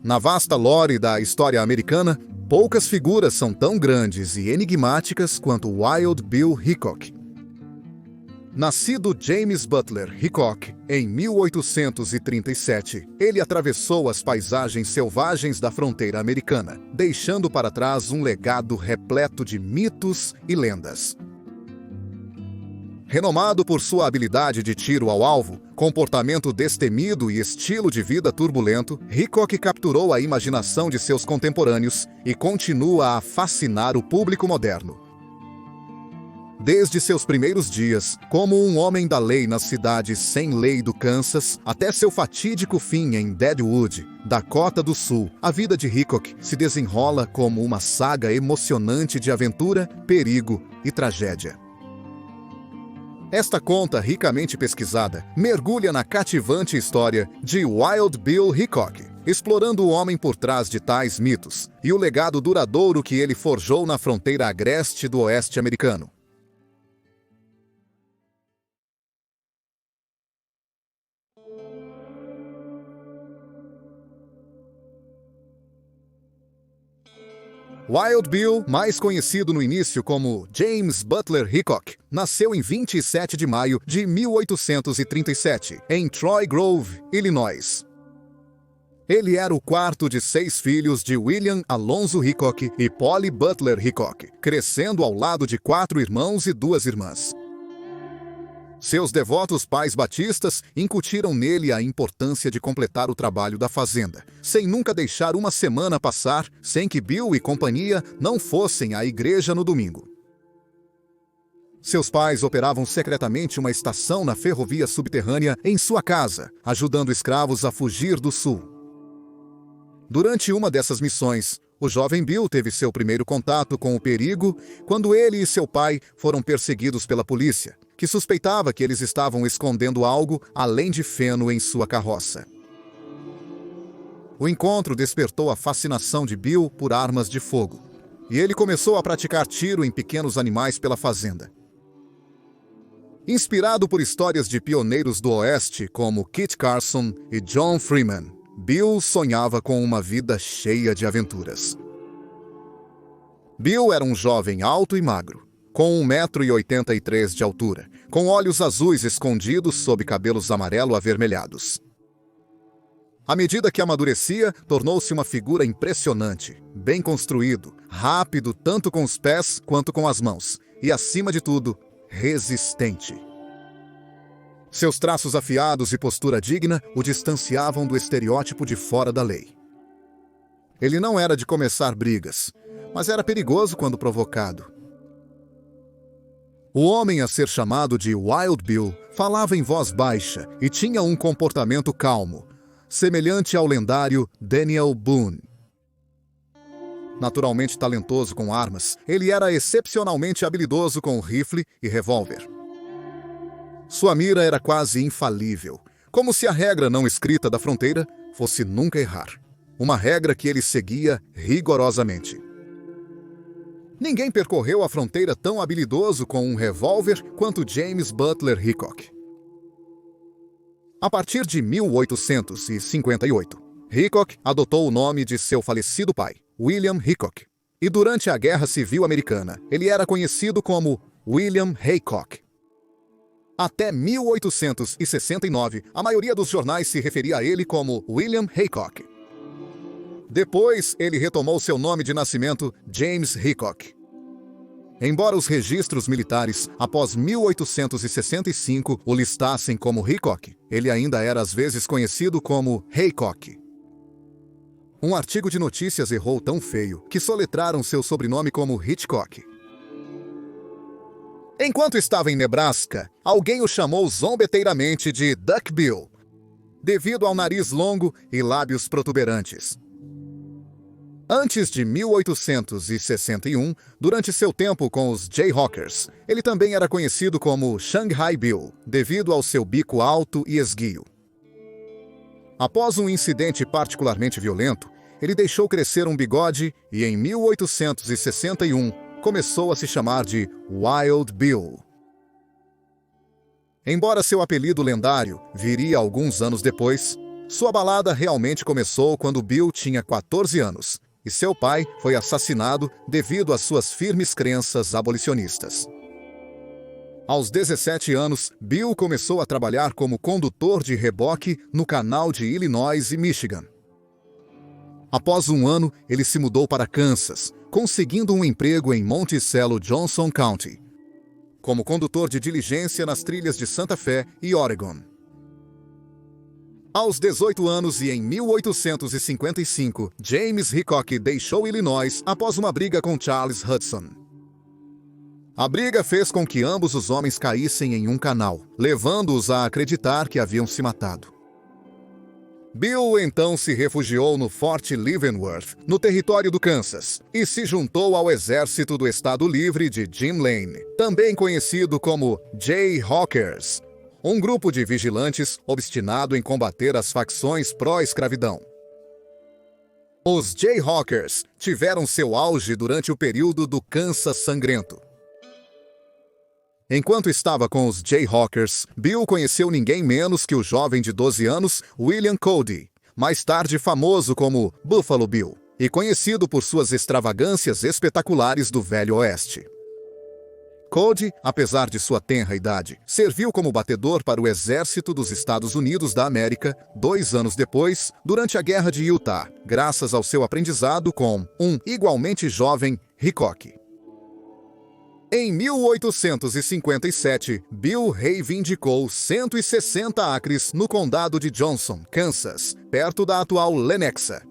Na vasta lore da história americana, poucas figuras são tão grandes e enigmáticas quanto Wild Bill Hickok. Nascido James Butler Hickok em 1837, ele atravessou as paisagens selvagens da fronteira americana, deixando para trás um legado repleto de mitos e lendas. Renomado por sua habilidade de tiro ao alvo, comportamento destemido e estilo de vida turbulento, Hickok capturou a imaginação de seus contemporâneos e continua a fascinar o público moderno. Desde seus primeiros dias, como um homem da lei nas cidades sem lei do Kansas, até seu fatídico fim em Deadwood, Dakota do Sul, a vida de Hickok se desenrola como uma saga emocionante de aventura, perigo e tragédia. Esta conta ricamente pesquisada mergulha na cativante história de Wild Bill Hickok, explorando o homem por trás de tais mitos e o legado duradouro que ele forjou na fronteira agreste do oeste americano. Wild Bill, mais conhecido no início como James Butler Hickok, nasceu em 27 de maio de 1837, em Troy Grove, Illinois. Ele era o quarto de 6 filhos de William Alonzo Hickok e Polly Butler Hickok, crescendo ao lado de 4 irmãos e 2 irmãs. Seus devotos pais batistas incutiram nele a importância de completar o trabalho da fazenda, sem nunca deixar uma semana passar sem que Bill e companhia não fossem à igreja no domingo. Seus pais operavam secretamente uma estação na ferrovia subterrânea em sua casa, ajudando escravos a fugir do sul. Durante uma dessas missões, o jovem Bill teve seu primeiro contato com o perigo quando ele e seu pai foram perseguidos pela polícia, que suspeitava que eles estavam escondendo algo além de feno em sua carroça. O encontro despertou a fascinação de Bill por armas de fogo, e ele começou a praticar tiro em pequenos animais pela fazenda. Inspirado por histórias de pioneiros do Oeste como Kit Carson e John Freeman, Bill sonhava com uma vida cheia de aventuras. Bill era um jovem alto e magro, com 1,83 m de altura, com olhos azuis escondidos sob cabelos amarelo-avermelhados. À medida que amadurecia, tornou-se uma figura impressionante, bem construído, rápido tanto com os pés quanto com as mãos, e, acima de tudo, resistente. Seus traços afiados e postura digna o distanciavam do estereótipo de fora da lei. Ele não era de começar brigas, mas era perigoso quando provocado. O homem a ser chamado de Wild Bill falava em voz baixa e tinha um comportamento calmo, semelhante ao lendário Daniel Boone. Naturalmente talentoso com armas, ele era excepcionalmente habilidoso com rifle e revólver. Sua mira era quase infalível, como se a regra não escrita da fronteira fosse nunca errar. Uma regra que ele seguia rigorosamente. Ninguém percorreu a fronteira tão habilidoso com um revólver quanto James Butler Hickok. A partir de 1858, Hickok adotou o nome de seu falecido pai, William Hickok. E durante a Guerra Civil Americana, ele era conhecido como William Haycock. Até 1869, a maioria dos jornais se referia a ele como William Haycock. Depois, ele retomou seu nome de nascimento, James Hickok. Embora os registros militares, após 1865, o listassem como Hickok, ele ainda era às vezes conhecido como Haycock. Um artigo de notícias errou tão feio que soletraram seu sobrenome como Hitchcock. Enquanto estava em Nebraska, alguém o chamou zombeteiramente de Duck Bill, devido ao nariz longo e lábios protuberantes. Antes de 1861, durante seu tempo com os Jayhawkers, ele também era conhecido como Shanghai Bill, devido ao seu bico alto e esguio. Após um incidente particularmente violento, ele deixou crescer um bigode e, em 1861, começou a se chamar de Wild Bill. Embora seu apelido lendário viria alguns anos depois, Sua balada realmente começou quando Bill tinha 14 anos, e seu pai foi assassinado devido às suas firmes crenças abolicionistas. Aos 17 anos, Bill começou a trabalhar como condutor de reboque no canal de Illinois e Michigan. Após um ano, ele se mudou para Kansas, conseguindo um emprego em Monticello, Johnson County, como condutor de diligência nas trilhas de Santa Fé e Oregon. Aos 18 anos e em 1855, James Hickok deixou Illinois após uma briga com Charles Hudson. A briga fez com que ambos os homens caíssem em um canal, levando-os a acreditar que haviam se matado. Bill então se refugiou no Fort Leavenworth, no território do Kansas, e se juntou ao exército do Estado Livre de Jim Lane, também conhecido como Jayhawkers, um grupo de vigilantes obstinado em combater as facções pró-escravidão. Os Jayhawkers tiveram seu auge durante o período do Kansas sangrento. Enquanto estava com os Jayhawkers, Bill conheceu ninguém menos que o jovem de 12 anos, William Cody, mais tarde famoso como Buffalo Bill, e conhecido por suas extravagâncias espetaculares do Velho Oeste. Cody, apesar de sua tenra idade, serviu como batedor para o Exército dos Estados Unidos da América 2 anos depois, durante a Guerra de Utah, graças ao seu aprendizado com um igualmente jovem Hickok. Em 1857, Bill reivindicou 160 acres no condado de Johnson, Kansas, perto da atual Lenexa.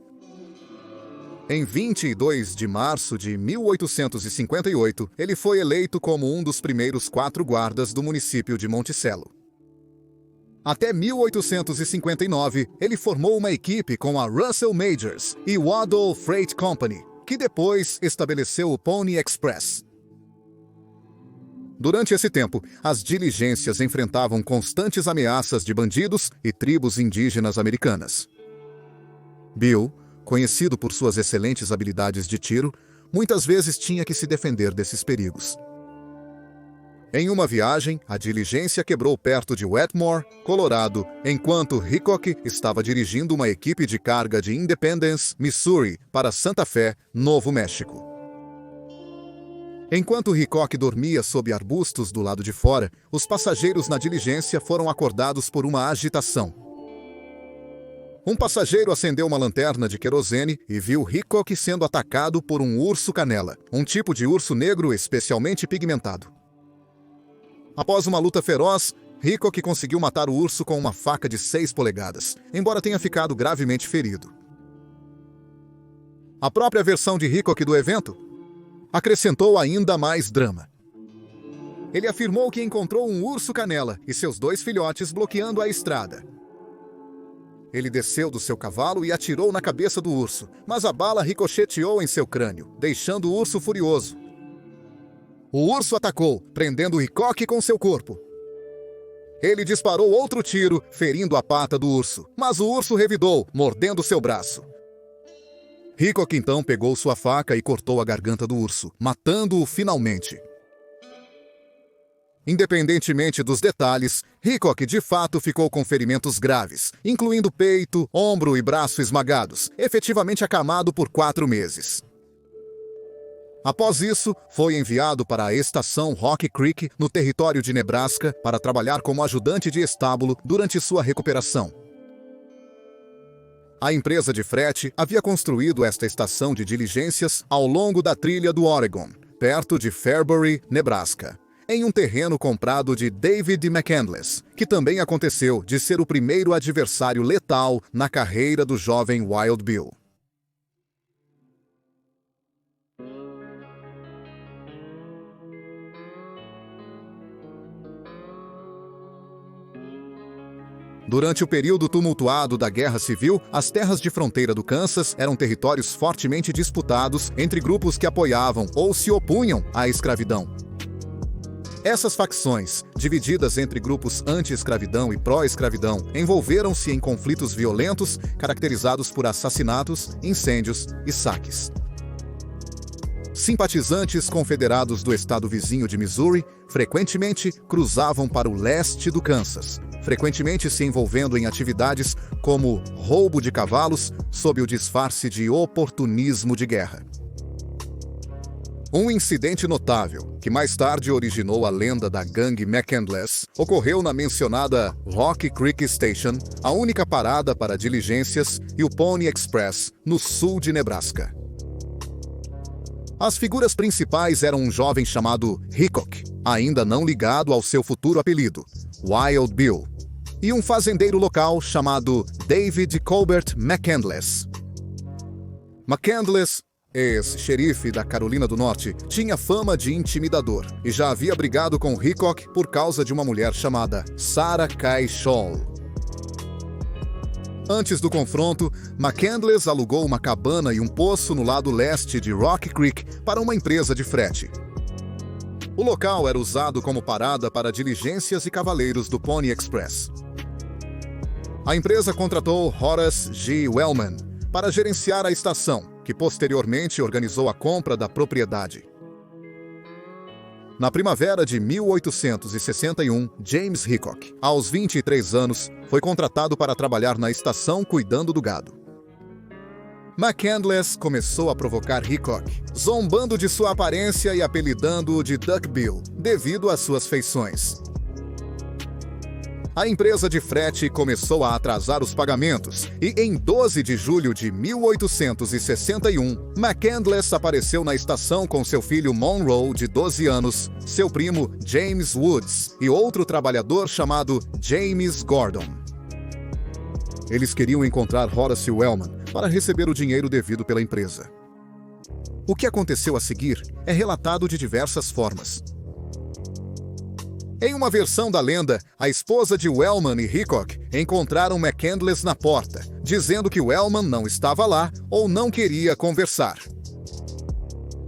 Em 22 de março de 1858, ele foi eleito como um dos primeiros 4 guardas do município de Monticello. Até 1859, ele formou uma equipe com a Russell Majors e Waddell Freight Company, que depois estabeleceu o Pony Express. Durante esse tempo, as diligências enfrentavam constantes ameaças de bandidos e tribos indígenas americanas. Bill, conhecido por suas excelentes habilidades de tiro, muitas vezes tinha que se defender desses perigos. Em uma viagem, a diligência quebrou perto de Wetmore, Colorado, enquanto Hickok estava dirigindo uma equipe de carga de Independence, Missouri, para Santa Fé, Novo México. Enquanto Hickok dormia sob arbustos do lado de fora, os passageiros na diligência foram acordados por uma agitação. Um passageiro acendeu uma lanterna de querosene e viu Hickok sendo atacado por um urso canela, um tipo de urso negro especialmente pigmentado. Após uma luta feroz, Hickok conseguiu matar o urso com uma faca de 6 polegadas, embora tenha ficado gravemente ferido. A própria versão de Hickok do evento acrescentou ainda mais drama. Ele afirmou que encontrou um urso canela e seus 2 filhotes bloqueando a estrada. Ele desceu do seu cavalo e atirou na cabeça do urso, mas a bala ricocheteou em seu crânio, deixando o urso furioso. O urso atacou, prendendo Hickok com seu corpo. Ele disparou outro tiro, ferindo a pata do urso, mas o urso revidou, mordendo seu braço. Hickok então pegou sua faca e cortou a garganta do urso, matando-o finalmente. Independentemente dos detalhes, Hickok de fato ficou com ferimentos graves, incluindo peito, ombro e braço esmagados, efetivamente acamado por 4 meses. Após isso, foi enviado para a estação Rock Creek, no território de Nebraska, para trabalhar como ajudante de estábulo durante sua recuperação. A empresa de frete havia construído esta estação de diligências ao longo da trilha do Oregon, perto de Fairbury, Nebraska, em um terreno comprado de David McCandless, que também aconteceu de ser o primeiro adversário letal na carreira do jovem Wild Bill. Durante o período tumultuado da Guerra Civil, as terras de fronteira do Kansas eram territórios fortemente disputados entre grupos que apoiavam ou se opunham à escravidão. Essas facções, divididas entre grupos anti-escravidão e pró-escravidão, envolveram-se em conflitos violentos caracterizados por assassinatos, incêndios e saques. Simpatizantes confederados do estado vizinho de Missouri frequentemente cruzavam para o leste do Kansas, frequentemente se envolvendo em atividades como roubo de cavalos sob o disfarce de oportunismo de guerra. Um incidente notável, que mais tarde originou a lenda da gangue McCandless, ocorreu na mencionada Rock Creek Station, a única parada para diligências, e o Pony Express, no sul de Nebraska. As figuras principais eram um jovem chamado Hickok, ainda não ligado ao seu futuro apelido, Wild Bill, e um fazendeiro local chamado David Colbert McCandless. McCandless, ex-xerife da Carolina do Norte, tinha fama de intimidador e já havia brigado com Hickok por causa de uma mulher chamada Sarah Kai Scholl. Antes do confronto, McCandless alugou uma cabana e um poço no lado leste de Rock Creek para uma empresa de frete. O local era usado como parada para diligências e cavaleiros do Pony Express. A empresa contratou Horace G. Wellman para gerenciar a estação, que posteriormente organizou a compra da propriedade. Na primavera de 1861, James Hickok, aos 23 anos, foi contratado para trabalhar na estação cuidando do gado. McCandless começou a provocar Hickok, zombando de sua aparência e apelidando-o de Duck Bill, devido às suas feições. A empresa de frete começou a atrasar os pagamentos e, em 12 de julho de 1861, McCandless apareceu na estação com seu filho Monroe, de 12 anos, seu primo James Woods e outro trabalhador chamado James Gordon. Eles queriam encontrar Horace Wellman para receber o dinheiro devido pela empresa. O que aconteceu a seguir é relatado de diversas formas. Em uma versão da lenda, a esposa de Wellman e Hickok encontraram McCandless na porta, dizendo que Wellman não estava lá ou não queria conversar.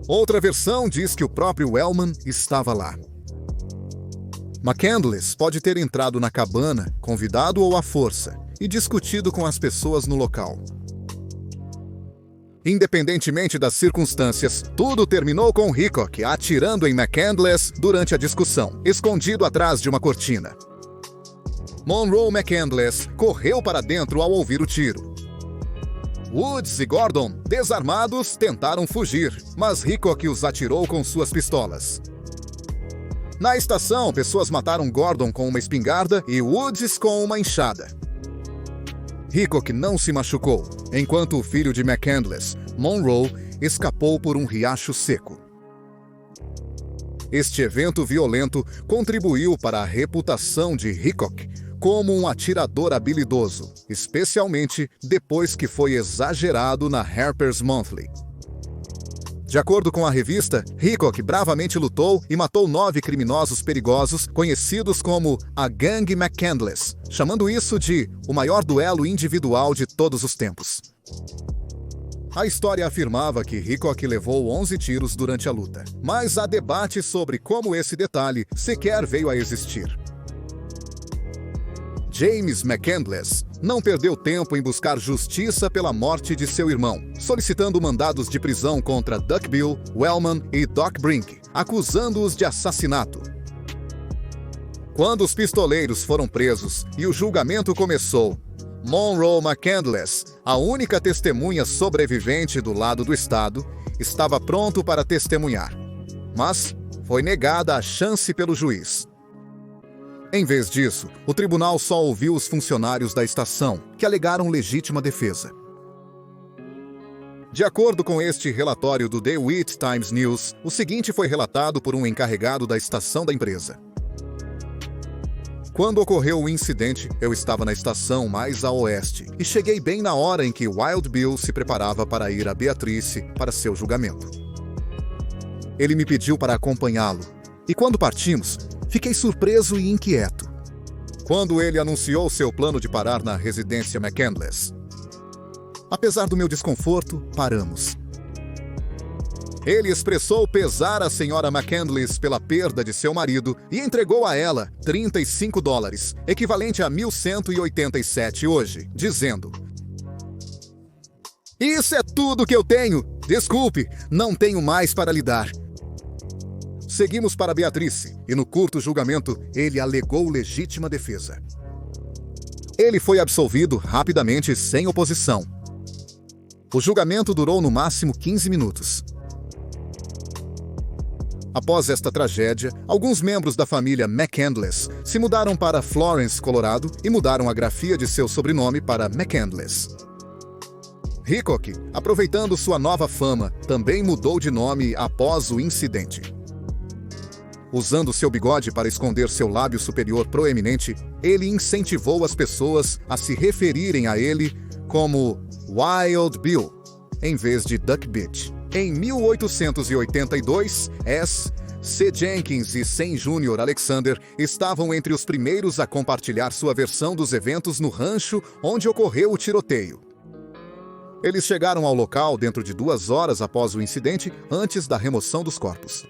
Outra versão diz que o próprio Wellman estava lá. McCandless pode ter entrado na cabana, convidado ou à força, e discutido com as pessoas no local. Independentemente das circunstâncias, tudo terminou com Hickok atirando em McCandless durante a discussão, escondido atrás de uma cortina. Monroe McCandless correu para dentro ao ouvir o tiro. Woods e Gordon, desarmados, tentaram fugir, mas Hickok os atirou com suas pistolas. Na estação, pessoas mataram Gordon com uma espingarda e Woods com uma enxada. Hickok não se machucou, enquanto o filho de McCandless, Monroe, escapou por um riacho seco. Este evento violento contribuiu para a reputação de Hickok como um atirador habilidoso, especialmente depois que foi exagerado na Harper's Monthly. De acordo com a revista, Hickok bravamente lutou e matou 9 criminosos perigosos, conhecidos como a Gangue McCandless, chamando isso de o maior duelo individual de todos os tempos. A história afirmava que Hickok levou 11 tiros durante a luta, mas há debate sobre como esse detalhe sequer veio a existir. James McCandless não perdeu tempo em buscar justiça pela morte de seu irmão, solicitando mandados de prisão contra Duck Bill, Wellman e Doc Brink, acusando-os de assassinato. Quando os pistoleiros foram presos e o julgamento começou, Monroe McCandless, a única testemunha sobrevivente do lado do Estado, estava pronto para testemunhar, mas foi negada a chance pelo juiz. Em vez disso, o tribunal só ouviu os funcionários da estação, que alegaram legítima defesa. De acordo com este relatório do DeWitt Times News, o seguinte foi relatado por um encarregado da estação da empresa. Quando ocorreu o incidente, eu estava na estação mais a oeste e cheguei bem na hora em que Wild Bill se preparava para ir a Beatrice para seu julgamento. Ele me pediu para acompanhá-lo, e quando partimos, fiquei surpreso e inquieto quando ele anunciou seu plano de parar na residência McCandless. Apesar do meu desconforto, paramos. Ele expressou pesar à senhora McCandless pela perda de seu marido e entregou a ela $35, equivalente a 1.187 hoje, dizendo: "Isso é tudo que eu tenho! Desculpe, não tenho mais para lhe dar. Seguimos para Beatrice, e no curto julgamento, ele alegou legítima defesa. Ele foi absolvido rapidamente, sem oposição. O julgamento durou no máximo 15 minutos. Após esta tragédia, alguns membros da família McCandless se mudaram para Florence, Colorado, e mudaram a grafia de seu sobrenome para McCandless. Hickok, aproveitando sua nova fama, também mudou de nome após o incidente. Usando seu bigode para esconder seu lábio superior proeminente, ele incentivou as pessoas a se referirem a ele como Wild Bill, em vez de Duck Beach. Em 1882, C. Jenkins e Sam Jr. Alexander estavam entre os primeiros a compartilhar sua versão dos eventos no rancho onde ocorreu o tiroteio. Eles chegaram ao local dentro de 2 horas após o incidente, antes da remoção dos corpos.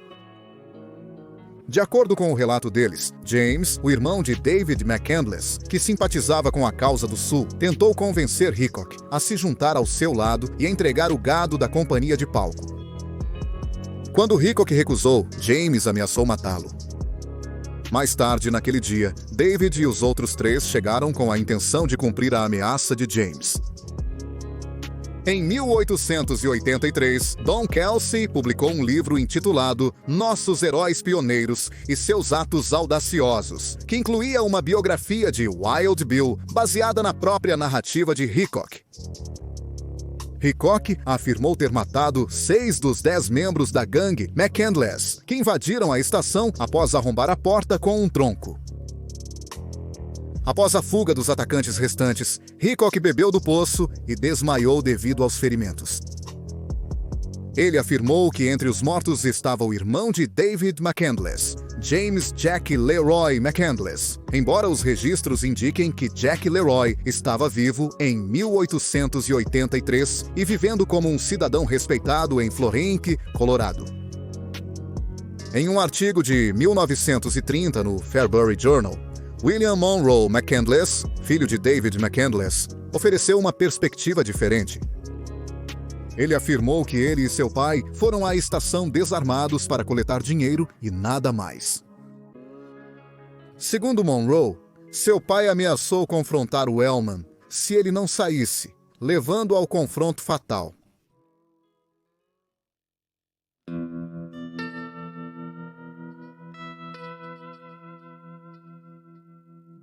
De acordo com o relato deles, James, o irmão de David McCandless, que simpatizava com a causa do Sul, tentou convencer Hickok a se juntar ao seu lado e entregar o gado da companhia de palco. Quando Hickok recusou, James ameaçou matá-lo. Mais tarde naquele dia, David e os outros 3 chegaram com a intenção de cumprir a ameaça de James. Em 1883, Don Kelsey publicou um livro intitulado Nossos Heróis Pioneiros e Seus Atos Audaciosos, que incluía uma biografia de Wild Bill baseada na própria narrativa de Hickok. Hickok afirmou ter matado 6 dos 10 membros da gangue McCandless, que invadiram a estação após arrombar a porta com um tronco. Após a fuga dos atacantes restantes, Hickok bebeu do poço e desmaiou devido aos ferimentos. Ele afirmou que entre os mortos estava o irmão de David McCandless, James Jack Leroy McCandless, embora os registros indiquem que Jack Leroy estava vivo em 1883 e vivendo como um cidadão respeitado em Florence, Colorado. Em um artigo de 1930 no Fairbury Journal, William Monroe McCandless, filho de David McCandless, ofereceu uma perspectiva diferente. Ele afirmou que ele e seu pai foram à estação desarmados para coletar dinheiro e nada mais. Segundo Monroe, seu pai ameaçou confrontar Wellman se ele não saísse, levando ao confronto fatal.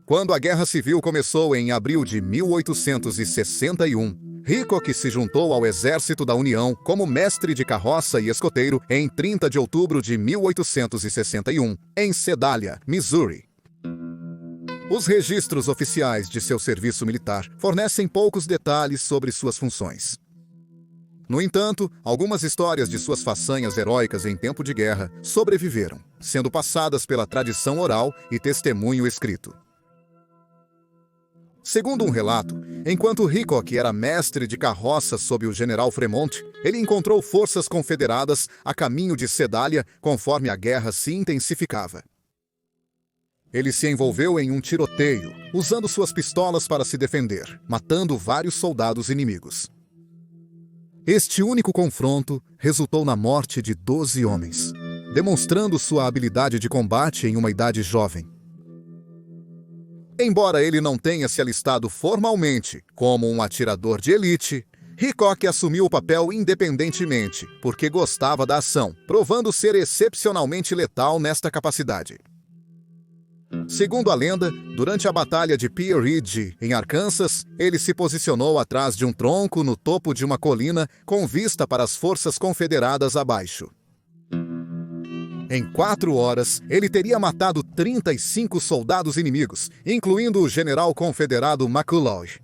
Quando a Guerra Civil começou em abril de 1861, Hickok se juntou ao Exército da União como mestre de carroça e escoteiro em 30 de outubro de 1861, em Sedalia, Missouri. Os registros oficiais de seu serviço militar fornecem poucos detalhes sobre suas funções. No entanto, algumas histórias de suas façanhas heróicas em tempo de guerra sobreviveram, sendo passadas pela tradição oral e testemunho escrito. Segundo um relato, enquanto Hickok era mestre de carroça sob o general Fremont, ele encontrou forças confederadas a caminho de Sedalia conforme a guerra se intensificava. Ele se envolveu em um tiroteio, usando suas pistolas para se defender, matando vários soldados inimigos. Este único confronto resultou na morte de 12 homens, demonstrando sua habilidade de combate em uma idade jovem. Embora ele não tenha se alistado formalmente como um atirador de elite, Hickok assumiu o papel independentemente, porque gostava da ação, provando ser excepcionalmente letal nesta capacidade. Segundo a lenda, durante a Batalha de Pea Ridge, em Arkansas, ele se posicionou atrás de um tronco no topo de uma colina com vista para as forças confederadas abaixo. Em 4 horas, ele teria matado 35 soldados inimigos, incluindo o general confederado McCulloch.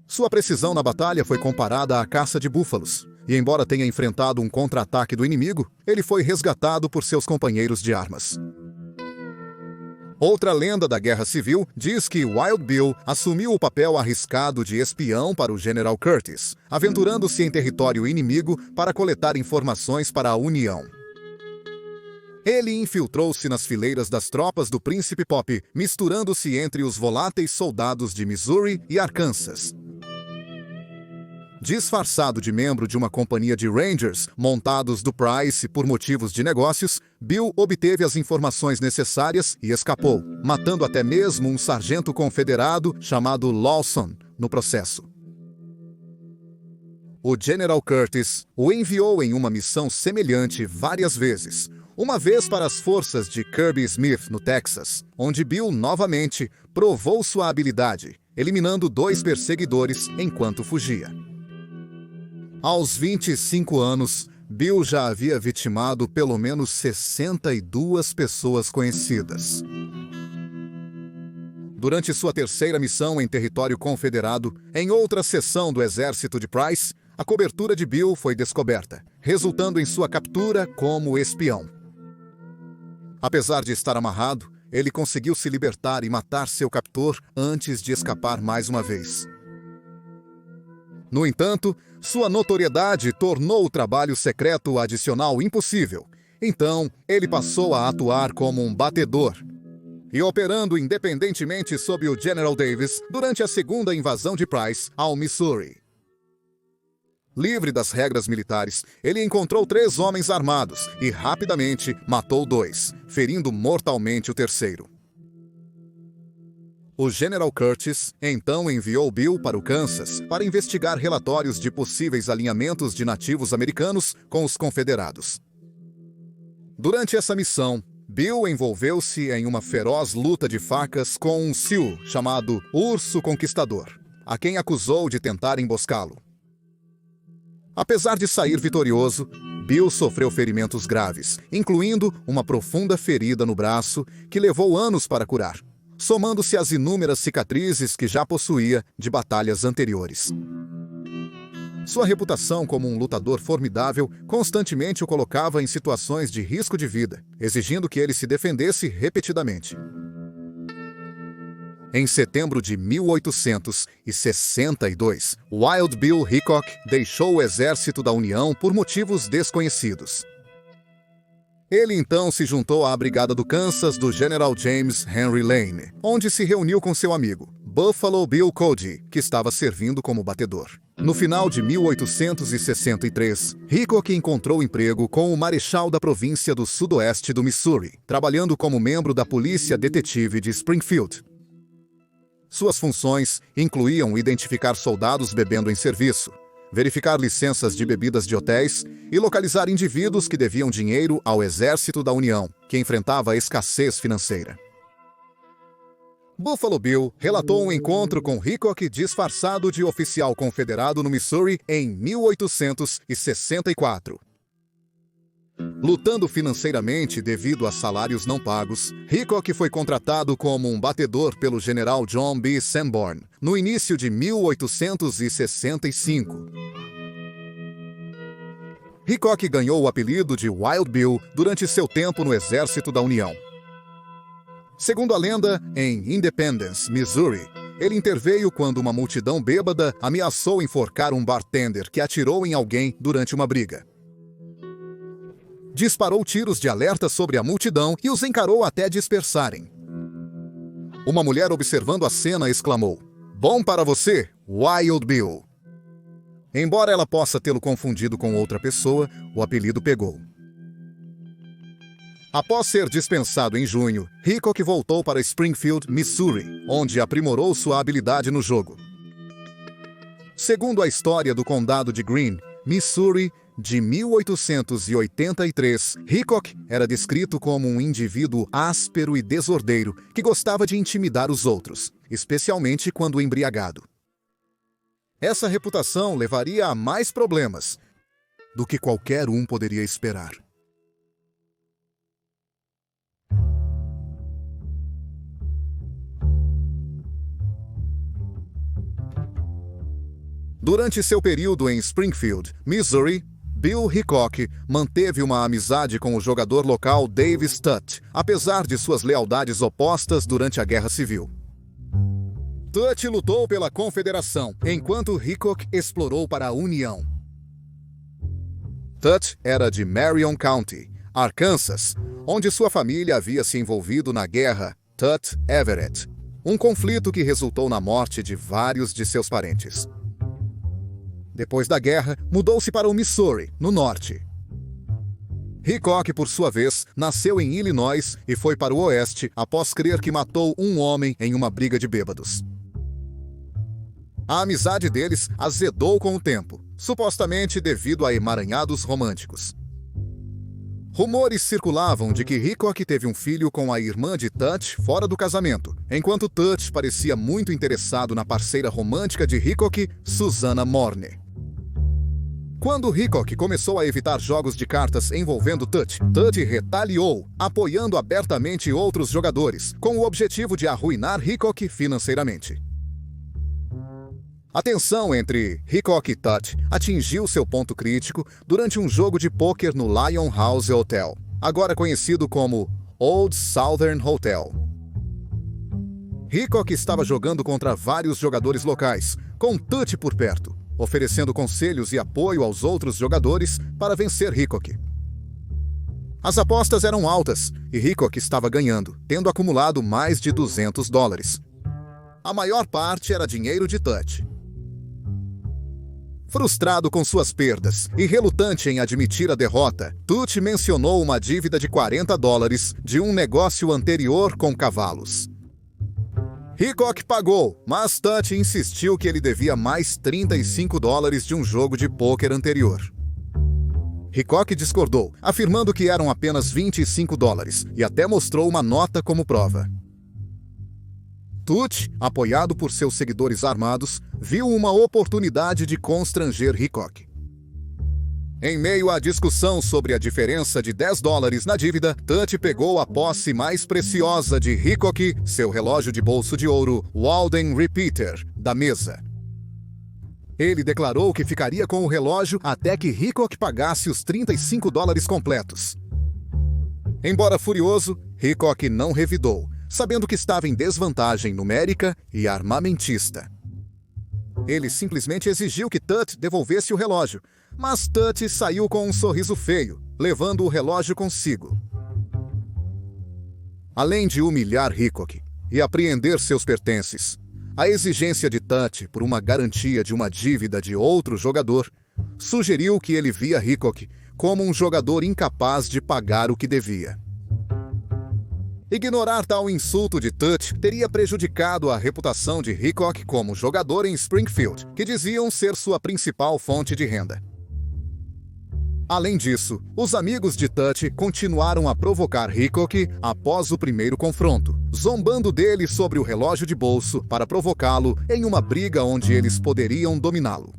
Sua precisão na batalha foi comparada à caça de búfalos, e embora tenha enfrentado um contra-ataque do inimigo, ele foi resgatado por seus companheiros de armas. Outra lenda da Guerra Civil diz que Wild Bill assumiu o papel arriscado de espião para o General Curtis, aventurando-se em território inimigo para coletar informações para a União. Ele infiltrou-se nas fileiras das tropas do Príncipe Pop, misturando-se entre os voláteis soldados de Missouri e Arkansas. Disfarçado de membro de uma companhia de Rangers montados do Price por motivos de negócios, Bill obteve as informações necessárias e escapou, matando até mesmo um sargento confederado chamado Lawson no processo. O General Curtis o enviou em uma missão semelhante várias vezes, uma vez para as forças de Kirby Smith, no Texas, onde Bill novamente provou sua habilidade, eliminando 2 perseguidores enquanto fugia. Aos 25 anos, Bill já havia vitimado pelo menos 62 pessoas conhecidas. Durante sua terceira missão em território confederado, em outra seção do exército de Price, a cobertura de Bill foi descoberta, resultando em sua captura como espião. Apesar de estar amarrado, ele conseguiu se libertar e matar seu captor antes de escapar mais uma vez. No entanto, sua notoriedade tornou o trabalho secreto adicional impossível. Então, ele passou a atuar como um batedor e operando independentemente sob o General Davis durante a segunda invasão de Price ao Missouri. Livre das regras militares, ele encontrou 3 homens armados e rapidamente matou 2, ferindo mortalmente o terceiro. O General Curtis então enviou Bill para o Kansas para investigar relatórios de possíveis alinhamentos de nativos americanos com os confederados. Durante essa missão, Bill envolveu-se em uma feroz luta de facas com um Sioux chamado Urso Conquistador, a quem acusou de tentar emboscá-lo. Apesar de sair vitorioso, Bill sofreu ferimentos graves, incluindo uma profunda ferida no braço que levou anos para curar, somando-se às inúmeras cicatrizes que já possuía de batalhas anteriores. Sua reputação como um lutador formidável constantemente o colocava em situações de risco de vida, exigindo que ele se defendesse repetidamente. Em setembro de 1862, Wild Bill Hickok deixou o exército da União por motivos desconhecidos. Ele então se juntou à Brigada do Kansas do General James Henry Lane, onde se reuniu com seu amigo, Buffalo Bill Cody, que estava servindo como batedor. No final de 1863, Hickok encontrou emprego com o marechal da província do sudoeste do Missouri, trabalhando como membro da polícia detetive de Springfield. Suas funções incluíam identificar soldados bebendo em serviço, verificar licenças de bebidas de hotéis e localizar indivíduos que deviam dinheiro ao Exército da União, que enfrentava a escassez financeira. Buffalo Bill relatou um encontro com Hickok disfarçado de oficial confederado no Missouri em 1864. Lutando financeiramente devido a salários não pagos, Hickok foi contratado como um batedor pelo general John B. Sanborn no início de 1865. Hickok ganhou o apelido de Wild Bill durante seu tempo no Exército da União. Segundo a lenda, em Independence, Missouri, ele interveio quando uma multidão bêbada ameaçou enforcar um bartender que atirou em alguém durante uma briga. Disparou tiros de alerta sobre a multidão e os encarou até dispersarem. Uma mulher observando a cena exclamou: "Bom para você, Wild Bill." Embora ela possa tê-lo confundido com outra pessoa, o apelido pegou. Após ser dispensado em junho, Hickok voltou para Springfield, Missouri, onde aprimorou sua habilidade no jogo. Segundo a história do Condado de Greene, Missouri, de 1883, Hickok era descrito como um indivíduo áspero e desordeiro que gostava de intimidar os outros, especialmente quando embriagado. Essa reputação levaria a mais problemas do que qualquer um poderia esperar. Durante seu período em Springfield, Missouri, Bill Hickok manteve uma amizade com o jogador local Davis Tutt, apesar de suas lealdades opostas durante a Guerra Civil. Tutt lutou pela Confederação, enquanto Hickok explorou para a União. Tutt era de Marion County, Arkansas, onde sua família havia se envolvido na Guerra Tutt-Everett, um conflito que resultou na morte de vários de seus parentes. Depois da guerra, mudou-se para o Missouri, no norte. Hickok, por sua vez, nasceu em Illinois e foi para o oeste após crer que matou um homem em uma briga de bêbados. A amizade deles azedou com o tempo, supostamente devido a emaranhados românticos. Rumores circulavam de que Hickok teve um filho com a irmã de Tut fora do casamento, enquanto Tut parecia muito interessado na parceira romântica de Hickok, Susanna Morne. Quando Hickok começou a evitar jogos de cartas envolvendo Tut retaliou, apoiando abertamente outros jogadores, com o objetivo de arruinar Hickok financeiramente. A tensão entre Hickok e Tut atingiu seu ponto crítico durante um jogo de pôquer no Lion House Hotel, agora conhecido como Old Southern Hotel. Hickok estava jogando contra vários jogadores locais, com Tut por perto, oferecendo conselhos e apoio aos outros jogadores para vencer Hickok. As apostas eram altas e Hickok estava ganhando, tendo acumulado mais de $200. A maior parte era dinheiro de Tut. Frustrado com suas perdas e relutante em admitir a derrota, Tut mencionou uma dívida de $40 de um negócio anterior com cavalos. Hickok pagou, mas Tut insistiu que ele devia mais $35 de um jogo de pôquer anterior. Hickok discordou, afirmando que eram apenas $25 e até mostrou uma nota como prova. Tut, apoiado por seus seguidores armados, viu uma oportunidade de constranger Hickok. Em meio à discussão sobre a diferença de $10 na dívida, Tut pegou a posse mais preciosa de Hickok, seu relógio de bolso de ouro Walden Repeater, da mesa. Ele declarou que ficaria com o relógio até que Hickok pagasse os $35 completos. Embora furioso, Hickok não revidou, sabendo que estava em desvantagem numérica e armamentista. Ele simplesmente exigiu que Tut devolvesse o relógio, mas Tut saiu com um sorriso feio, levando o relógio consigo. Além de humilhar Hickok e apreender seus pertences, a exigência de Tut por uma garantia de uma dívida de outro jogador sugeriu que ele via Hickok como um jogador incapaz de pagar o que devia. Ignorar tal insulto de Tut teria prejudicado a reputação de Hickok como jogador em Springfield, que diziam ser sua principal fonte de renda. Além disso, os amigos de Tut continuaram a provocar Hickok após o primeiro confronto, zombando dele sobre o relógio de bolso para provocá-lo em uma briga onde eles poderiam dominá-lo.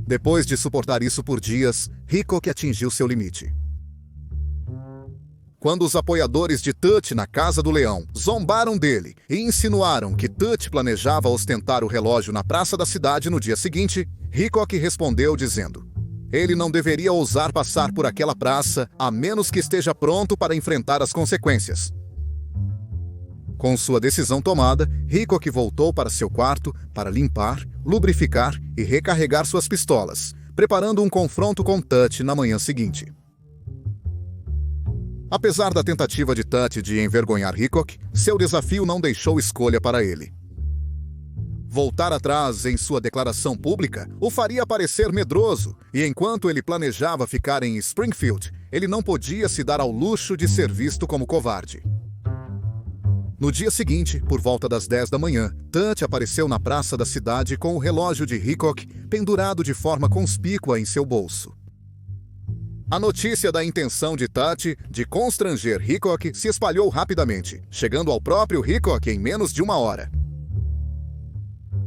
Depois de suportar isso por dias, Hickok atingiu seu limite. Quando os apoiadores de Tut na Casa do Leão zombaram dele e insinuaram que Tut planejava ostentar o relógio na praça da cidade no dia seguinte, Hickok respondeu dizendo: ele não deveria ousar passar por aquela praça a menos que esteja pronto para enfrentar as consequências. Com sua decisão tomada, Hickok voltou para seu quarto para limpar, lubrificar e recarregar suas pistolas, preparando um confronto com Tut na manhã seguinte. Apesar da tentativa de Tut de envergonhar Hickok, seu desafio não deixou escolha para ele. Voltar atrás em sua declaração pública o faria parecer medroso, e enquanto ele planejava ficar em Springfield, ele não podia se dar ao luxo de ser visto como covarde. No dia seguinte, por volta das 10 da manhã, Tut apareceu na praça da cidade com o relógio de Hickok pendurado de forma conspícua em seu bolso. A notícia da intenção de Tut de constranger Hickok se espalhou rapidamente, chegando ao próprio Hickok em menos de uma hora.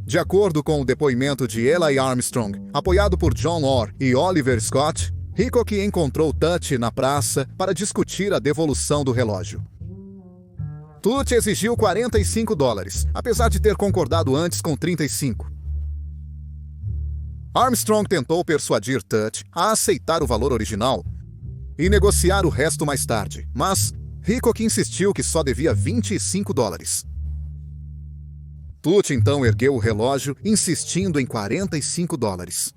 De acordo com o depoimento de Eli Armstrong, apoiado por John Orr e Oliver Scott, Hickok encontrou Tut na praça para discutir a devolução do relógio. Tut exigiu $45, apesar de ter concordado antes com 35. Armstrong tentou persuadir Tut a aceitar o valor original e negociar o resto mais tarde, mas Hickok insistiu que só devia $25. Tut então ergueu o relógio, insistindo em $45.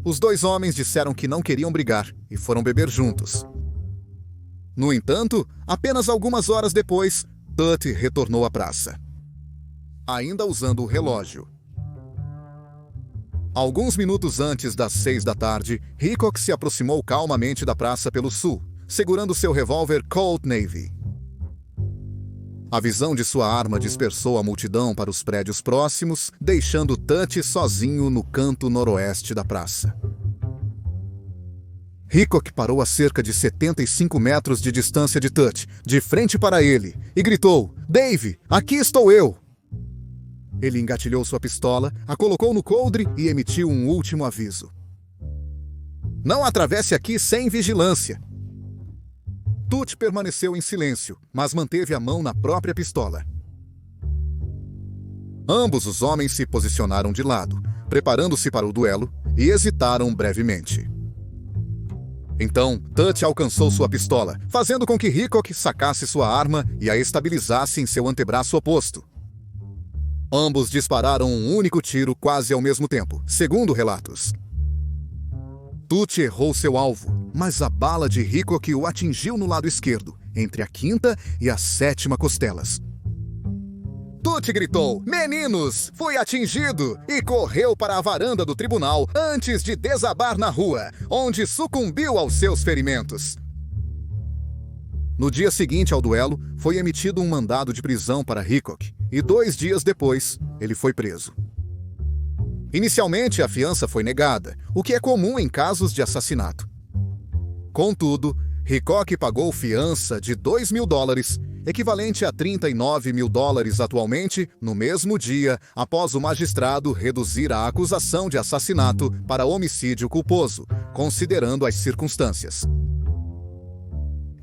Os dois homens disseram que não queriam brigar e foram beber juntos. No entanto, apenas algumas horas depois, Tut retornou à praça, ainda usando o relógio. Alguns minutos antes das 6 da tarde, Hickok se aproximou calmamente da praça pelo sul, segurando seu revólver Colt Navy. A visão de sua arma dispersou a multidão para os prédios próximos, deixando Tut sozinho no canto noroeste da praça. Hickok parou a cerca de 75 metros de distância de Tut, de frente para ele, e gritou: "Dave, aqui estou eu!" Ele engatilhou sua pistola, a colocou no coldre e emitiu um último aviso: "Não atravesse aqui sem vigilância." Tut permaneceu em silêncio, mas manteve a mão na própria pistola. Ambos os homens se posicionaram de lado, preparando-se para o duelo, e hesitaram brevemente. Então, Tut alcançou sua pistola, fazendo com que Hickok sacasse sua arma e a estabilizasse em seu antebraço oposto. Ambos dispararam um único tiro quase ao mesmo tempo, segundo relatos. Tut errou seu alvo, mas a bala de Hickok o atingiu no lado esquerdo, entre a quinta e a sétima costelas. Tut gritou: "Meninos, fui atingido!" e correu para a varanda do tribunal antes de desabar na rua, onde sucumbiu aos seus ferimentos. No dia seguinte ao duelo, foi emitido um mandado de prisão para Hickok, e 2 dias depois, ele foi preso. Inicialmente, a fiança foi negada, o que é comum em casos de assassinato. Contudo, Hickok pagou fiança de $2.000, equivalente a $39.000 atualmente, no mesmo dia, após o magistrado reduzir a acusação de assassinato para homicídio culposo, considerando as circunstâncias.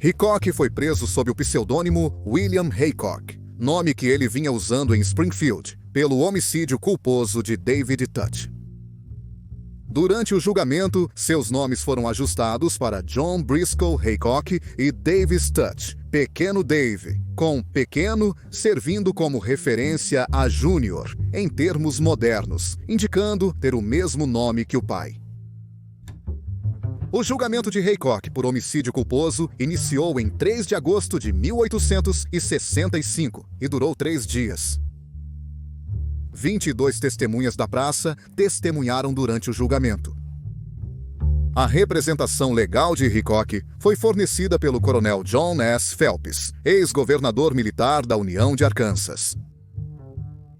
Hickok foi preso sob o pseudônimo William Haycock, nome que ele vinha usando em Springfield, pelo homicídio culposo de David Tut. Durante o julgamento, seus nomes foram ajustados para John Briscoe Haycock e Davis Tut, Pequeno Dave, com pequeno servindo como referência a Júnior, em termos modernos, indicando ter o mesmo nome que o pai. O julgamento de Haycock por homicídio culposo iniciou em 3 de agosto de 1865 e durou 3 dias. 22 testemunhas da praça testemunharam durante o julgamento. A representação legal de Hickok foi fornecida pelo coronel John S. Phelps, ex-governador militar da União de Arkansas.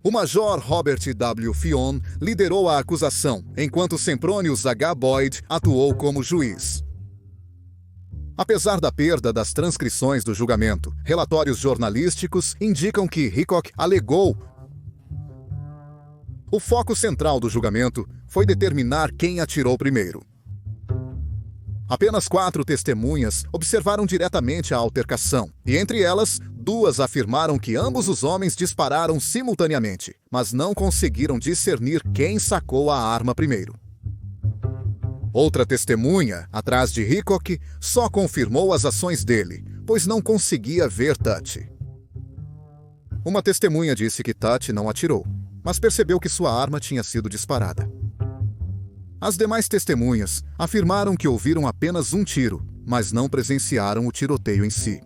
O major Robert W. Fionn liderou a acusação, enquanto Sempronius H. Boyd atuou como juiz. Apesar da perda das transcrições do julgamento, relatórios jornalísticos indicam que Hickok alegou. O foco central do julgamento foi determinar quem atirou primeiro. Apenas 4 testemunhas observaram diretamente a altercação, e entre elas, 2 afirmaram que ambos os homens dispararam simultaneamente, mas não conseguiram discernir quem sacou a arma primeiro. Outra testemunha, atrás de Hickok, só confirmou as ações dele, pois não conseguia ver Tut. Uma testemunha disse que Tut não atirou, mas percebeu que sua arma tinha sido disparada. As demais testemunhas afirmaram que ouviram apenas um tiro, mas não presenciaram o tiroteio em si.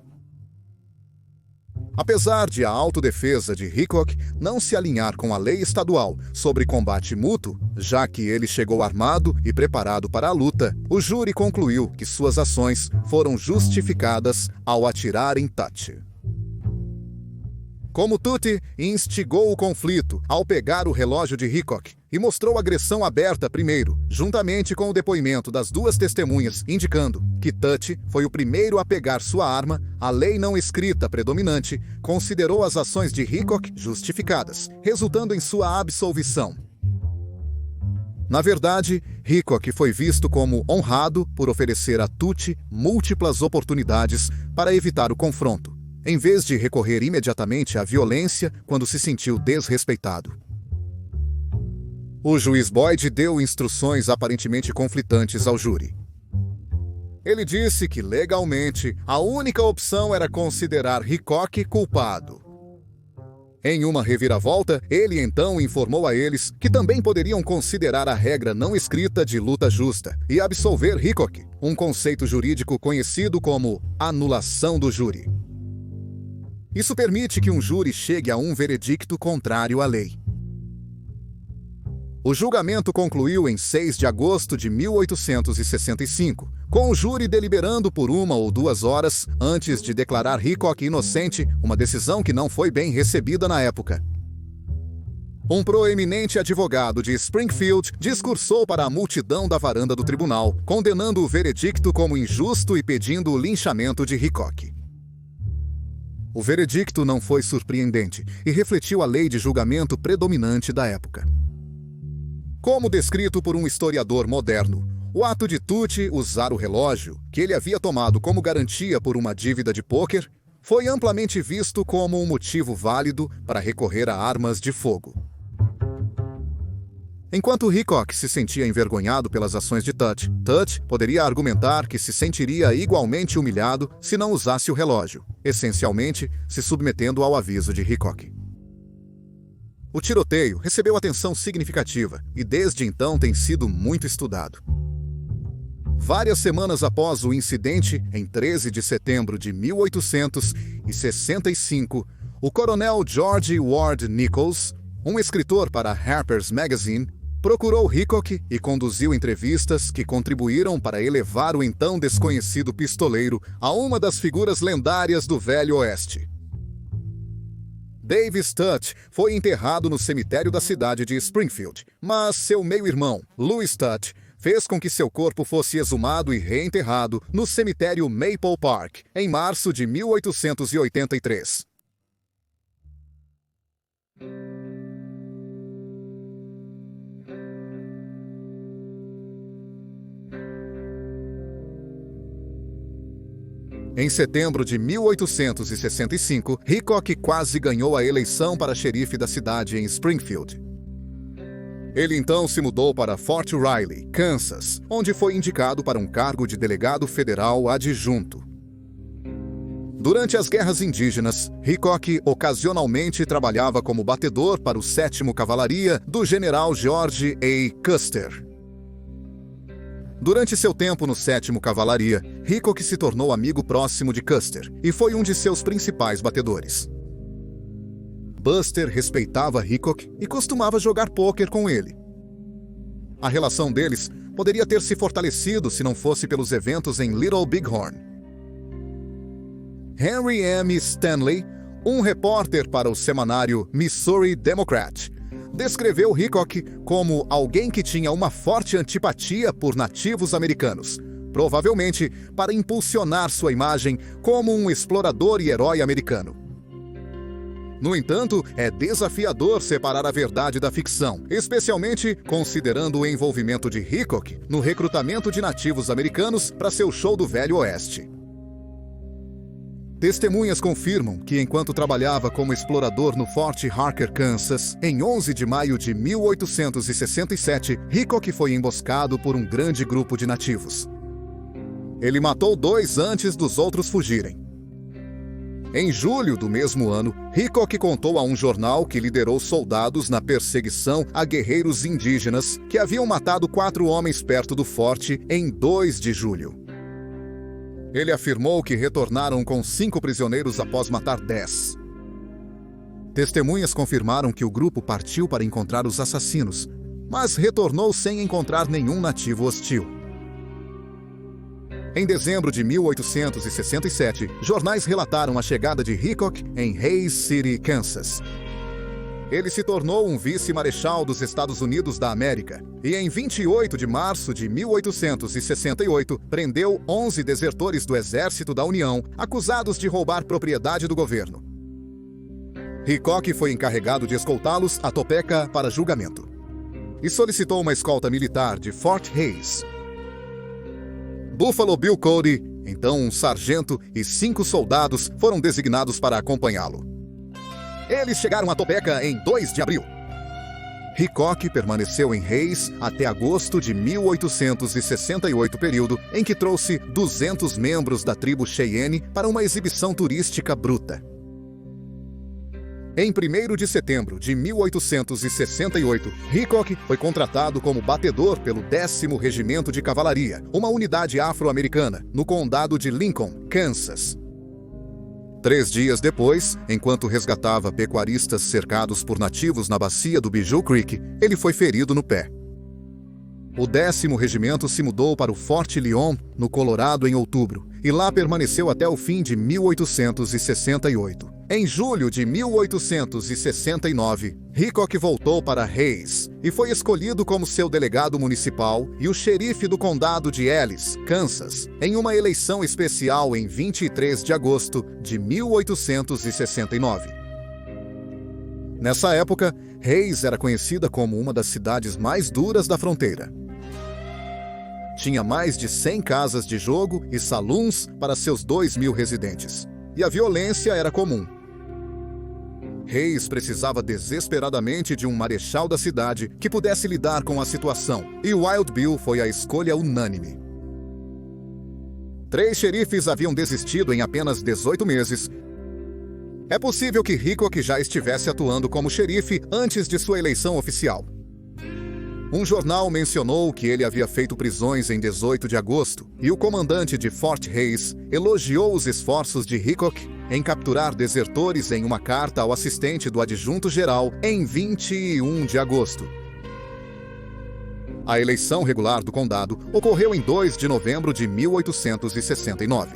Apesar de a autodefesa de Hickok não se alinhar com a lei estadual sobre combate mútuo, já que ele chegou armado e preparado para a luta, o júri concluiu que suas ações foram justificadas ao atirar em Tut. Como Tut instigou o conflito ao pegar o relógio de Hickok e mostrou agressão aberta primeiro, juntamente com o depoimento das 2 testemunhas, indicando que Tut foi o primeiro a pegar sua arma, a lei não escrita predominante considerou as ações de Hickok justificadas, resultando em sua absolvição. Na verdade, Hickok foi visto como honrado por oferecer a Tut múltiplas oportunidades para evitar o confronto, em vez de recorrer imediatamente à violência quando se sentiu desrespeitado. O juiz Boyd deu instruções aparentemente conflitantes ao júri. Ele disse que, legalmente, a única opção era considerar Hickok culpado. Em uma reviravolta, ele então informou a eles que também poderiam considerar a regra não escrita de luta justa e absolver Hickok, um conceito jurídico conhecido como anulação do júri. Isso permite que um júri chegue a um veredicto contrário à lei. O julgamento concluiu em 6 de agosto de 1865, com o júri deliberando por 1 ou 2 horas antes de declarar Hickok inocente, uma decisão que não foi bem recebida na época. Um proeminente advogado de Springfield discursou para a multidão da varanda do tribunal, condenando o veredicto como injusto e pedindo o linchamento de Hickok. O veredicto não foi surpreendente e refletiu a lei de julgamento predominante da época. Como descrito por um historiador moderno, o ato de Tucci usar o relógio, que ele havia tomado como garantia por uma dívida de pôquer, foi amplamente visto como um motivo válido para recorrer a armas de fogo. Enquanto Hickok se sentia envergonhado pelas ações de Tucci, Tucci poderia argumentar que se sentiria igualmente humilhado se não usasse o relógio, essencialmente se submetendo ao aviso de Hickok. O tiroteio recebeu atenção significativa e desde então tem sido muito estudado. Várias semanas após o incidente, em 13 de setembro de 1865, o coronel George Ward Nichols, um escritor para Harper's Magazine, procurou Hickok e conduziu entrevistas que contribuíram para elevar o então desconhecido pistoleiro a uma das figuras lendárias do Velho Oeste. Davis Tucci foi enterrado no cemitério da cidade de Springfield, mas seu meio-irmão, Louis Tucci, fez com que seu corpo fosse exumado e reenterrado no cemitério Maple Park, em março de 1883. Em setembro de 1865, Hickok quase ganhou a eleição para xerife da cidade em Springfield. Ele então se mudou para Fort Riley, Kansas, onde foi indicado para um cargo de delegado federal adjunto. Durante as guerras indígenas, Hickok ocasionalmente trabalhava como batedor para o 7º Cavalaria do general George A. Custer. Durante seu tempo no 7º Cavalaria, Hickok se tornou amigo próximo de Custer e foi um de seus principais batedores. Buster respeitava Hickok e costumava jogar pôquer com ele. A relação deles poderia ter se fortalecido se não fosse pelos eventos em Little Bighorn. Henry M. Stanley, um repórter para o semanário Missouri Democrat, descreveu Hickok como alguém que tinha uma forte antipatia por nativos americanos, provavelmente para impulsionar sua imagem como um explorador e herói americano. No entanto, é desafiador separar a verdade da ficção, especialmente considerando o envolvimento de Hickok no recrutamento de nativos americanos para seu show do Velho Oeste. Testemunhas confirmam que, enquanto trabalhava como explorador no Fort Harker, Kansas, em 11 de maio de 1867, Hickok foi emboscado por um grande grupo de nativos. Ele matou 2 antes dos outros fugirem. Em julho do mesmo ano, Hickok contou a um jornal que liderou soldados na perseguição a guerreiros indígenas que haviam matado 4 homens perto do forte em 2 de julho. Ele afirmou que retornaram com 5 prisioneiros após matar 10. Testemunhas confirmaram que o grupo partiu para encontrar os assassinos, mas retornou sem encontrar nenhum nativo hostil. Em dezembro de 1867, jornais relataram a chegada de Hickok em Hays City, Kansas. Ele se tornou um vice-marechal dos Estados Unidos da América e, em 28 de março de 1868, prendeu 11 desertores do Exército da União, acusados de roubar propriedade do governo. Hickok foi encarregado de escoltá-los a Topeka para julgamento e solicitou uma escolta militar de Fort Hays. Buffalo Bill Cody, então um sargento, e 5 soldados foram designados para acompanhá-lo. Eles chegaram a Topeka em 2 de abril. Hickok permaneceu em Hays até agosto de 1868, período em que trouxe 200 membros da tribo Cheyenne para uma exibição turística bruta. Em 1º de setembro de 1868, Hickok foi contratado como batedor pelo 10º Regimento de Cavalaria, uma unidade afro-americana, no condado de Lincoln, Kansas. 3 dias depois, enquanto resgatava pecuaristas cercados por nativos na bacia do Bijou Creek, ele foi ferido no pé. O 10º Regimento se mudou para o Fort Lyon, no Colorado, em outubro, e lá permaneceu até o fim de 1868. Em julho de 1869, Hickok voltou para Hays e foi escolhido como seu delegado municipal e o xerife do condado de Ellis, Kansas, em uma eleição especial em 23 de agosto de 1869. Nessa época, Hays era conhecida como uma das cidades mais duras da fronteira. Tinha mais de 100 casas de jogo e saloons para seus 2.000 residentes, e a violência era comum. Hays precisava desesperadamente de um marechal da cidade que pudesse lidar com a situação, e Wild Bill foi a escolha unânime. 3 xerifes haviam desistido em apenas 18 meses. É possível que Hickok já estivesse atuando como xerife antes de sua eleição oficial. Um jornal mencionou que ele havia feito prisões em 18 de agosto, e o comandante de Fort Hays elogiou os esforços de Hickok em capturar desertores em uma carta ao assistente do adjunto-geral em 21 de agosto. A eleição regular do condado ocorreu em 2 de novembro de 1869.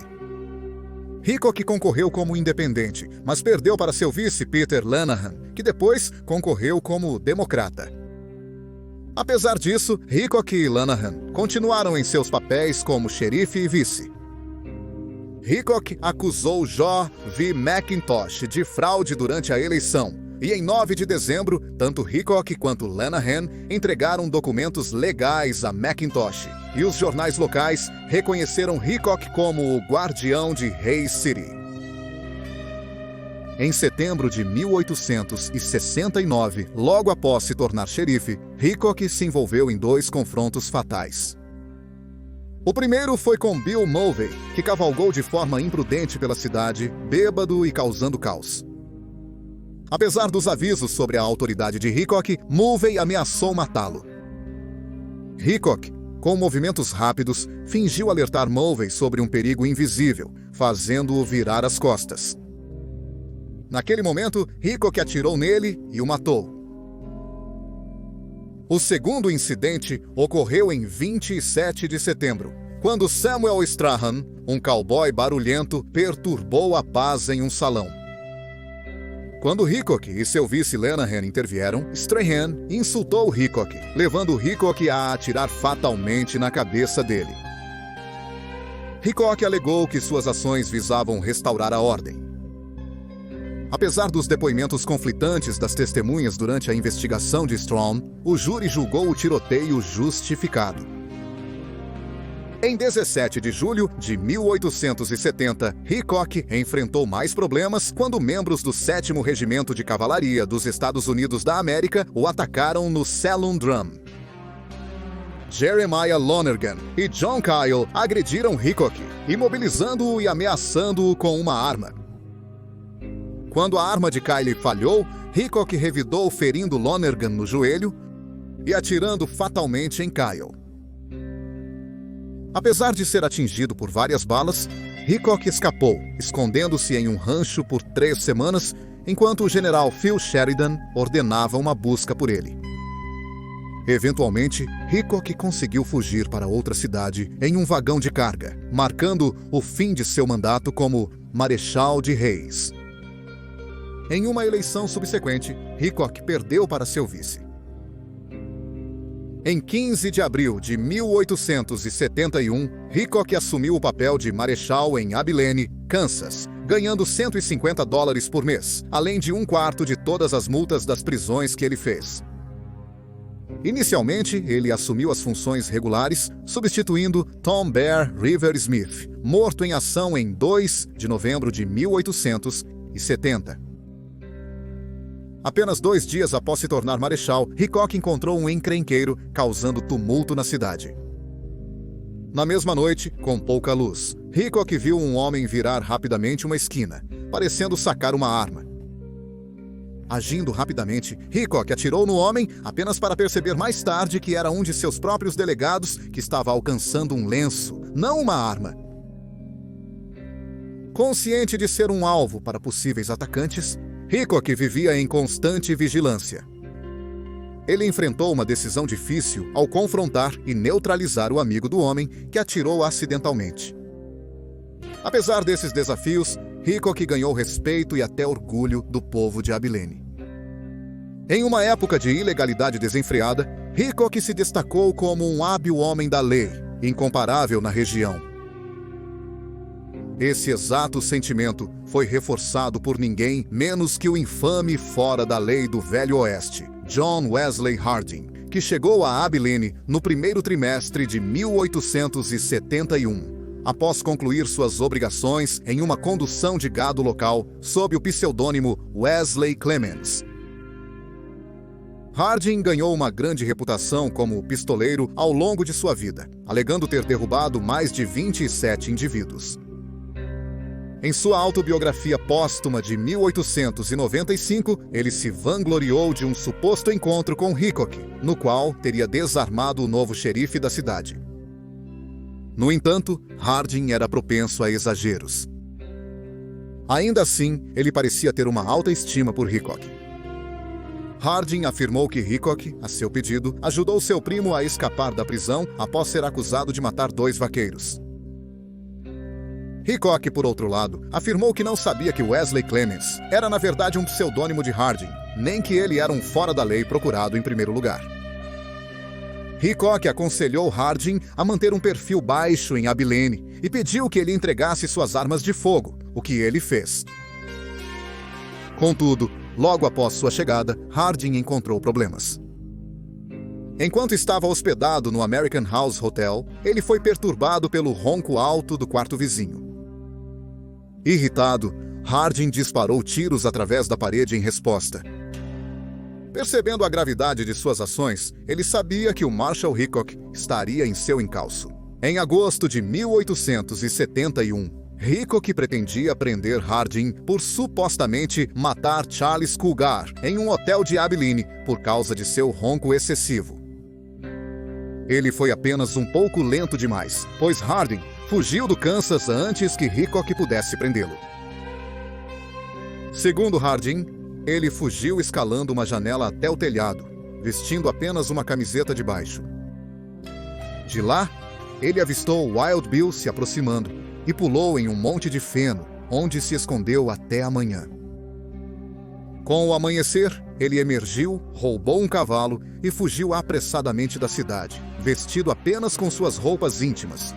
Hickok concorreu como independente, mas perdeu para seu vice Peter Lanahan, que depois concorreu como democrata. Apesar disso, Hickok e Lanahan continuaram em seus papéis como xerife e vice. Hickok acusou Joe V. McIntosh de fraude durante a eleição, e em 9 de dezembro, tanto Hickok quanto Lanahan entregaram documentos legais a McIntosh, e os jornais locais reconheceram Hickok como o guardião de Hays City. Em setembro de 1869, logo após se tornar xerife, Hickok se envolveu em 2 confrontos fatais. O primeiro foi com Bill Mulvey, que cavalgou de forma imprudente pela cidade, bêbado e causando caos. Apesar dos avisos sobre a autoridade de Hickok, Mulvey ameaçou matá-lo. Hickok, com movimentos rápidos, fingiu alertar Mulvey sobre um perigo invisível, fazendo-o virar as costas. Naquele momento, Hickok atirou nele e o matou. O segundo incidente ocorreu em 27 de setembro, quando Samuel Strahan, um cowboy barulhento, perturbou a paz em um salão. Quando Hickok e seu vice Lanahan intervieram, Strahan insultou Hickok, levando Hickok a atirar fatalmente na cabeça dele. Hickok alegou que suas ações visavam restaurar a ordem. Apesar dos depoimentos conflitantes das testemunhas durante a investigação de Strawn, o júri julgou o tiroteio justificado. Em 17 de julho de 1870, Hickok enfrentou mais problemas quando membros do 7º Regimento de Cavalaria dos Estados Unidos da América o atacaram no Saloon Drum. Jeremiah Lonergan e John Kyle agrediram Hickok, imobilizando-o e ameaçando-o com uma arma. Quando a arma de Kyle falhou, Hickok revidou ferindo Lonergan no joelho e atirando fatalmente em Kyle. Apesar de ser atingido por várias balas, Hickok escapou, escondendo-se em um rancho por 3 semanas, enquanto o general Phil Sheridan ordenava uma busca por ele. Eventualmente, Hickok conseguiu fugir para outra cidade em um vagão de carga, marcando o fim de seu mandato como Marechal de Hays. Em uma eleição subsequente, Hickok perdeu para seu vice. Em 15 de abril de 1871, Hickok assumiu o papel de marechal em Abilene, Kansas, ganhando $150 por mês, além de 1/4 de todas as multas das prisões que ele fez. Inicialmente, ele assumiu as funções regulares, substituindo Tom Bear River Smith, morto em ação em 2 de novembro de 1870. Apenas 2 dias após se tornar marechal, Hickok encontrou um encrenqueiro, causando tumulto na cidade. Na mesma noite, com pouca luz, Hickok viu um homem virar rapidamente uma esquina, parecendo sacar uma arma. Agindo rapidamente, Hickok atirou no homem apenas para perceber mais tarde que era um de seus próprios delegados que estava alcançando um lenço, não uma arma. Consciente de ser um alvo para possíveis atacantes, Hickok vivia em constante vigilância. Ele enfrentou uma decisão difícil ao confrontar e neutralizar o amigo do homem que atirou acidentalmente. Apesar desses desafios, Hickok ganhou respeito e até orgulho do povo de Abilene. Em uma época de ilegalidade desenfreada, Hickok se destacou como um hábil homem da lei, incomparável na região. Esse exato sentimento foi reforçado por ninguém menos que o infame fora da lei do Velho Oeste, John Wesley Harding, que chegou a Abilene no primeiro trimestre de 1871, após concluir suas obrigações em uma condução de gado local sob o pseudônimo Wesley Clemens. Harding ganhou uma grande reputação como pistoleiro ao longo de sua vida, alegando ter derrubado mais de 27 indivíduos. Em sua autobiografia póstuma de 1895, ele se vangloriou de um suposto encontro com Hickok, no qual teria desarmado o novo xerife da cidade. No entanto, Harding era propenso a exageros. Ainda assim, ele parecia ter uma alta estima por Hickok. Harding afirmou que Hickok, a seu pedido, ajudou seu primo a escapar da prisão após ser acusado de matar 2 vaqueiros. Hickok, por outro lado, afirmou que não sabia que Wesley Clemens era na verdade um pseudônimo de Harding, nem que ele era um fora da lei procurado em primeiro lugar. Hickok aconselhou Harding a manter um perfil baixo em Abilene e pediu que ele entregasse suas armas de fogo, o que ele fez. Contudo, logo após sua chegada, Harding encontrou problemas. Enquanto estava hospedado no American House Hotel, ele foi perturbado pelo ronco alto do quarto vizinho. Irritado, Harding disparou tiros através da parede em resposta. Percebendo a gravidade de suas ações, ele sabia que o Marshal Hickok estaria em seu encalço. Em agosto de 1871, Hickok pretendia prender Harding por supostamente matar Charles Culgar em um hotel de Abilene por causa de seu ronco excessivo. Ele foi apenas um pouco lento demais, pois Harding fugiu do Kansas antes que Hickok pudesse prendê-lo. Segundo Harding, ele fugiu escalando uma janela até o telhado, vestindo apenas uma camiseta de baixo. De lá, ele avistou Wild Bill se aproximando e pulou em um monte de feno, onde se escondeu até a manhã. Com o amanhecer, ele emergiu, roubou um cavalo e fugiu apressadamente da cidade, vestido apenas com suas roupas íntimas.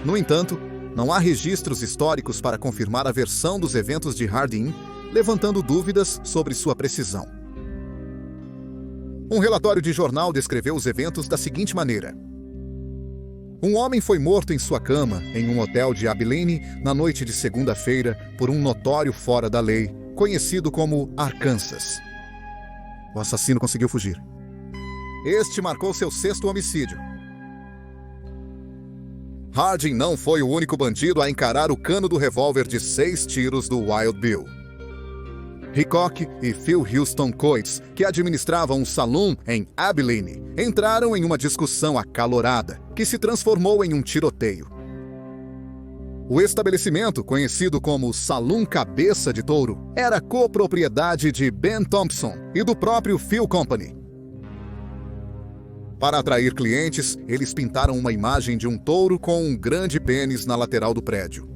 No entanto, não há registros históricos para confirmar a versão dos eventos de Harding, levantando dúvidas sobre sua precisão. Um relatório de jornal descreveu os eventos da seguinte maneira: um homem foi morto em sua cama em um hotel de Abilene na noite de segunda-feira por um notório fora da lei, conhecido como Arkansas. O assassino conseguiu fugir. Este marcou seu 6º homicídio. Harding não foi o único bandido a encarar o cano do revólver de 6 tiros do Wild Bill. Hickok e Phil Houston Coates, que administravam um salão em Abilene, entraram em uma discussão acalorada, que se transformou em um tiroteio. O estabelecimento, conhecido como Salão Cabeça de Touro, era copropriedade de Ben Thompson e do próprio Phil Company. Para atrair clientes, eles pintaram uma imagem de um touro com um grande pênis na lateral do prédio.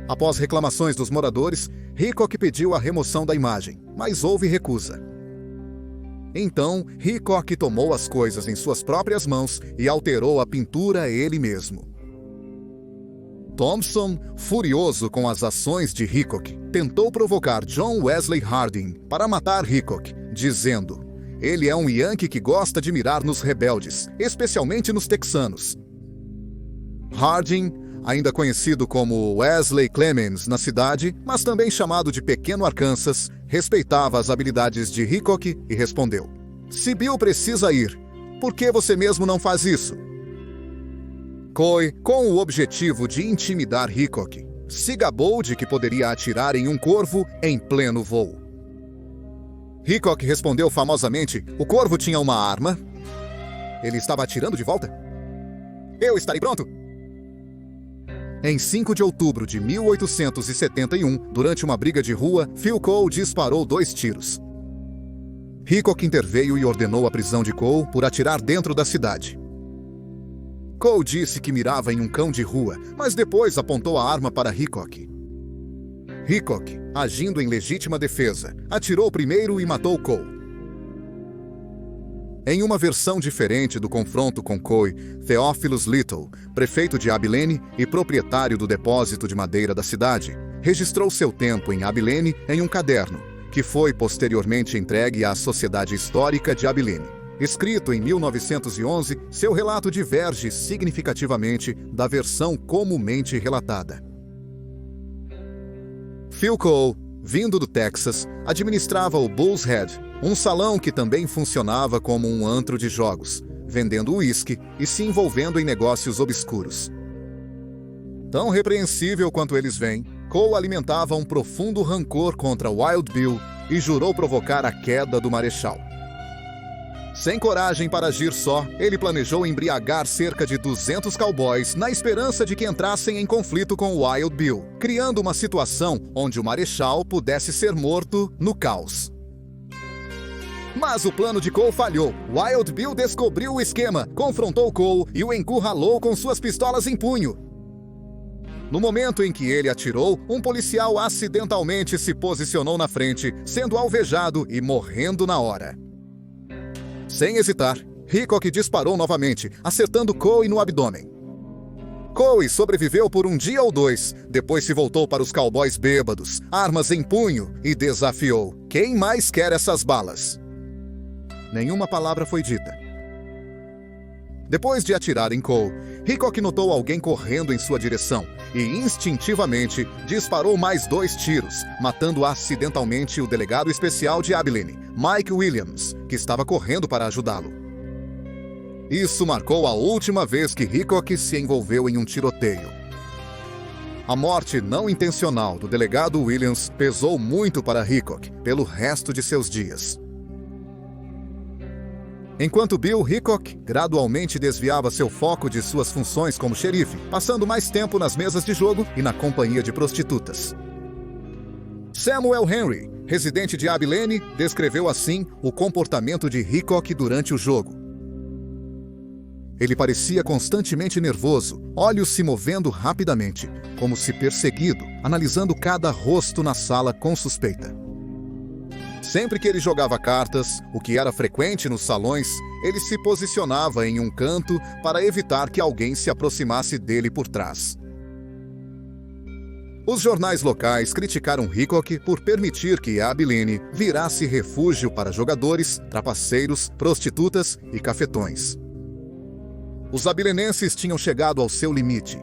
Após reclamações dos moradores, Hickok pediu a remoção da imagem, mas houve recusa. Então, Hickok tomou as coisas em suas próprias mãos e alterou a pintura ele mesmo. Thompson, furioso com as ações de Hickok, tentou provocar John Wesley Harding para matar Hickok, dizendo: "Ele é um Yankee que gosta de mirar nos rebeldes, especialmente nos texanos." Harding, ainda conhecido como Wesley Clemens na cidade, mas também chamado de Pequeno Arkansas, respeitava as habilidades de Hickok e respondeu: "Se Bill precisa ir, por que você mesmo não faz isso?" Coy, com o objetivo de intimidar Hickok, se gabou de que poderia atirar em um corvo em pleno voo. Hickok respondeu famosamente: "O corvo tinha uma arma. Ele estava atirando de volta? Eu estarei pronto." Em 5 de outubro de 1871, durante uma briga de rua, Phil Cole disparou 2 tiros. Hickok interveio e ordenou a prisão de Cole por atirar dentro da cidade. Cole disse que mirava em um cão de rua, mas depois apontou a arma para Hickok. Hickok, agindo em legítima defesa, atirou primeiro e matou Cole. Em uma versão diferente do confronto com Cole, Theophilus Little, prefeito de Abilene e proprietário do depósito de madeira da cidade, registrou seu tempo em Abilene em um caderno, que foi posteriormente entregue à Sociedade Histórica de Abilene. Escrito em 1911, seu relato diverge significativamente da versão comumente relatada. Phil Cole, vindo do Texas, administrava o Bull's Head, um salão que também funcionava como um antro de jogos, vendendo uísque e se envolvendo em negócios obscuros. Tão repreensível quanto eles vêm, Cole alimentava um profundo rancor contra Wild Bill e jurou provocar a queda do Marechal. Sem coragem para agir só, ele planejou embriagar cerca de 200 cowboys na esperança de que entrassem em conflito com Wild Bill, criando uma situação onde o Marechal pudesse ser morto no caos. Mas o plano de Cole falhou. Wild Bill descobriu o esquema, confrontou Cole e o encurralou com suas pistolas em punho. No momento em que ele atirou, um policial acidentalmente se posicionou na frente, sendo alvejado e morrendo na hora. Sem hesitar, Hickok disparou novamente, acertando Cole no abdômen. Cole sobreviveu por um dia ou 2, depois se voltou para os cowboys bêbados, armas em punho, e desafiou: "Quem mais quer essas balas?" Nenhuma palavra foi dita. Depois de atirar em Cole, Hickok notou alguém correndo em sua direção e, instintivamente, disparou mais 2 tiros, matando acidentalmente o delegado especial de Abilene, Mike Williams, que estava correndo para ajudá-lo. Isso marcou a última vez que Hickok se envolveu em um tiroteio. A morte não intencional do delegado Williams pesou muito para Hickok pelo resto de seus dias. Enquanto Bill Hickok gradualmente desviava seu foco de suas funções como xerife, passando mais tempo nas mesas de jogo e na companhia de prostitutas. Samuel Henry, residente de Abilene, descreveu assim o comportamento de Hickok durante o jogo. Ele parecia constantemente nervoso, olhos se movendo rapidamente, como se perseguido, analisando cada rosto na sala com suspeita. Sempre que ele jogava cartas, o que era frequente nos salões, ele se posicionava em um canto para evitar que alguém se aproximasse dele por trás. Os jornais locais criticaram Hickok por permitir que Abilene virasse refúgio para jogadores, trapaceiros, prostitutas e cafetões. Os abilenenses tinham chegado ao seu limite.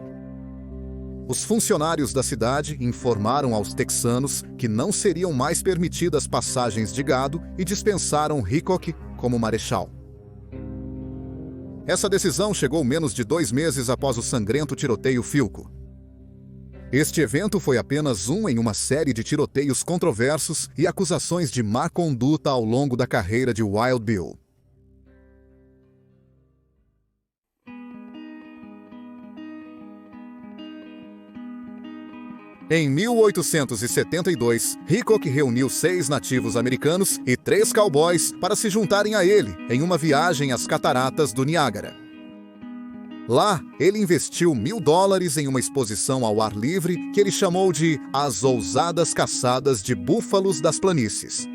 Os funcionários da cidade informaram aos texanos que não seriam mais permitidas passagens de gado e dispensaram Hickok como marechal. Essa decisão chegou menos de 2 meses após o sangrento tiroteio Philco. Este evento foi apenas um em uma série de tiroteios controversos e acusações de má conduta ao longo da carreira de Wild Bill. Em 1872, Hickok reuniu 6 nativos americanos e 3 cowboys para se juntarem a ele em uma viagem às cataratas do Niágara. Lá, ele investiu $1.000 em uma exposição ao ar livre que ele chamou de As Ousadas Caçadas de Búfalos das Planícies.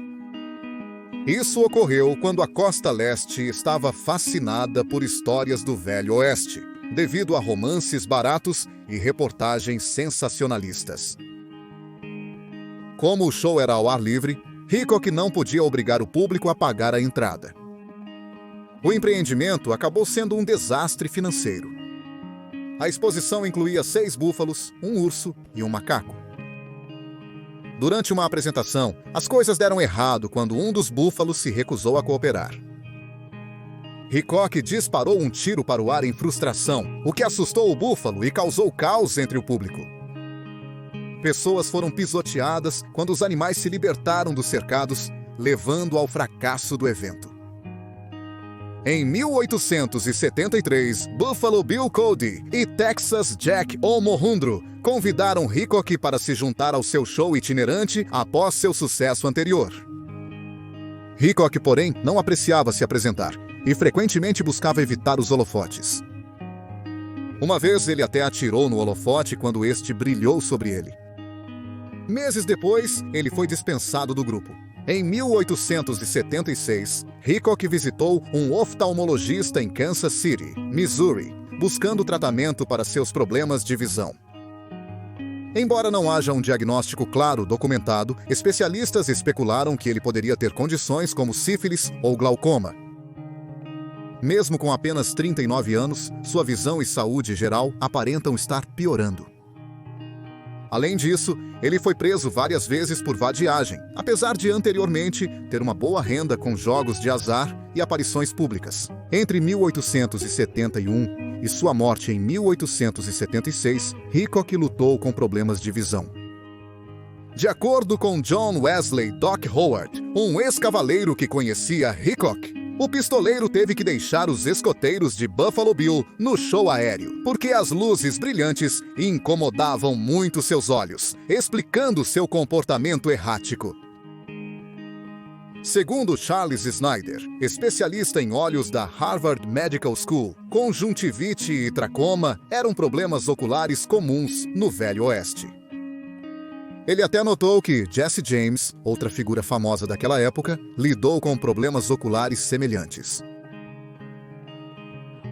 Isso ocorreu quando a costa leste estava fascinada por histórias do Velho Oeste, devido a romances baratos e reportagens sensacionalistas. Como o show era ao ar livre, Hickok não podia obrigar o público a pagar a entrada. O empreendimento acabou sendo um desastre financeiro. A exposição incluía 6 búfalos, um urso e um macaco. Durante uma apresentação, as coisas deram errado quando um dos búfalos se recusou a cooperar. Hickok disparou um tiro para o ar em frustração, o que assustou o búfalo e causou caos entre o público. Pessoas foram pisoteadas quando os animais se libertaram dos cercados, levando ao fracasso do evento. Em 1873, Buffalo Bill Cody e Texas Jack Omohundro convidaram Hickok para se juntar ao seu show itinerante após seu sucesso anterior. Hickok, porém, não apreciava se apresentar e frequentemente buscava evitar os holofotes. Uma vez ele até atirou no holofote quando este brilhou sobre ele. Meses depois, ele foi dispensado do grupo. Em 1876, Hickok visitou um oftalmologista em Kansas City, Missouri, buscando tratamento para seus problemas de visão. Embora não haja um diagnóstico claro documentado, especialistas especularam que ele poderia ter condições como sífilis ou glaucoma. Mesmo com apenas 39 anos, sua visão e saúde geral aparentam estar piorando. Além disso, ele foi preso várias vezes por vadiagem, apesar de anteriormente ter uma boa renda com jogos de azar e aparições públicas. Entre 1871 e sua morte em 1876, Hickok lutou com problemas de visão. De acordo com John Wesley Doc Howard, um ex-cavaleiro que conhecia Hickok, o pistoleiro teve que deixar os escoteiros de Buffalo Bill no show aéreo, porque as luzes brilhantes incomodavam muito seus olhos, explicando seu comportamento errático. Segundo Charles Snyder, especialista em olhos da Harvard Medical School, conjuntivite e tracoma eram problemas oculares comuns no Velho Oeste. Ele até notou que Jesse James, outra figura famosa daquela época, lidou com problemas oculares semelhantes.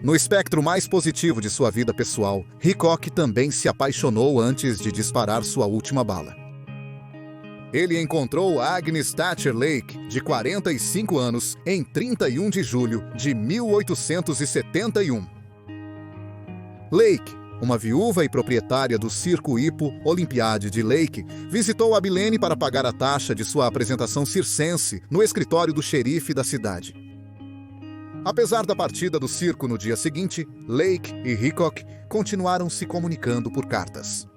No espectro mais positivo de sua vida pessoal, Hickok também se apaixonou antes de disparar sua última bala. Ele encontrou Agnes Thatcher Lake, de 45 anos, em 31 de julho de 1871. Lake, uma viúva e proprietária do Circo Hippo Olympiade de Lake, visitou Abilene para pagar a taxa de sua apresentação circense no escritório do xerife da cidade. Apesar da partida do circo no dia seguinte, Lake e Hickok continuaram se comunicando por cartas.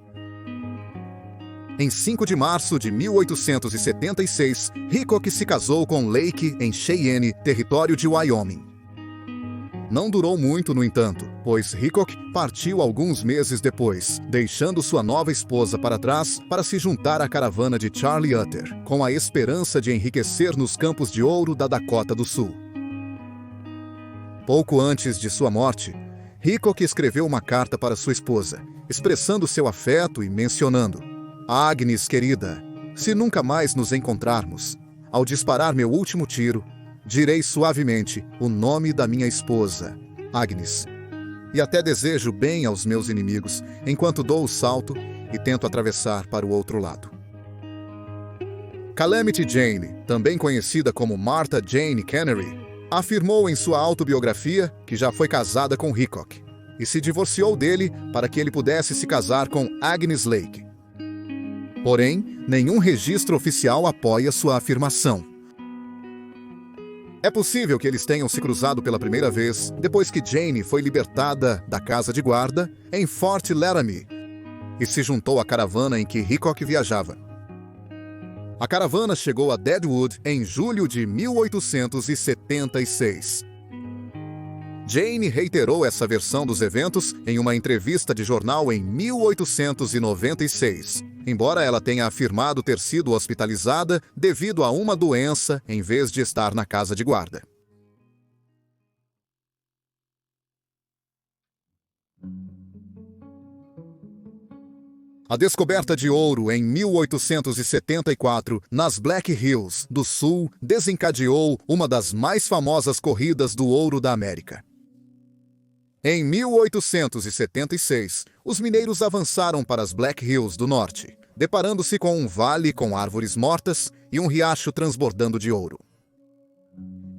Em 5 de março de 1876, Hickok se casou com Lake em Cheyenne, território de Wyoming. Não durou muito, no entanto, pois Hickok partiu alguns meses depois, deixando sua nova esposa para trás para se juntar à caravana de Charlie Utter, com a esperança de enriquecer nos campos de ouro da Dakota do Sul. Pouco antes de sua morte, Hickok escreveu uma carta para sua esposa, expressando seu afeto e mencionando: "Agnes, querida, se nunca mais nos encontrarmos, ao disparar meu último tiro, direi suavemente o nome da minha esposa, Agnes. E até desejo bem aos meus inimigos, enquanto dou o salto e tento atravessar para o outro lado." Calamity Jane, também conhecida como Martha Jane Canary, afirmou em sua autobiografia que já foi casada com Hickok e se divorciou dele para que ele pudesse se casar com Agnes Lake. Porém, nenhum registro oficial apoia sua afirmação. É possível que eles tenham se cruzado pela primeira vez depois que Jane foi libertada da casa de guarda em Fort Laramie e se juntou à caravana em que Hickok viajava. A caravana chegou a Deadwood em julho de 1876. Jane reiterou essa versão dos eventos em uma entrevista de jornal em 1896, embora ela tenha afirmado ter sido hospitalizada devido a uma doença em vez de estar na casa de guarda. A descoberta de ouro em 1874 nas Black Hills do Sul desencadeou uma das mais famosas corridas do ouro da América. Em 1876, os mineiros avançaram para as Black Hills do Norte, deparando-se com um vale com árvores mortas e um riacho transbordando de ouro.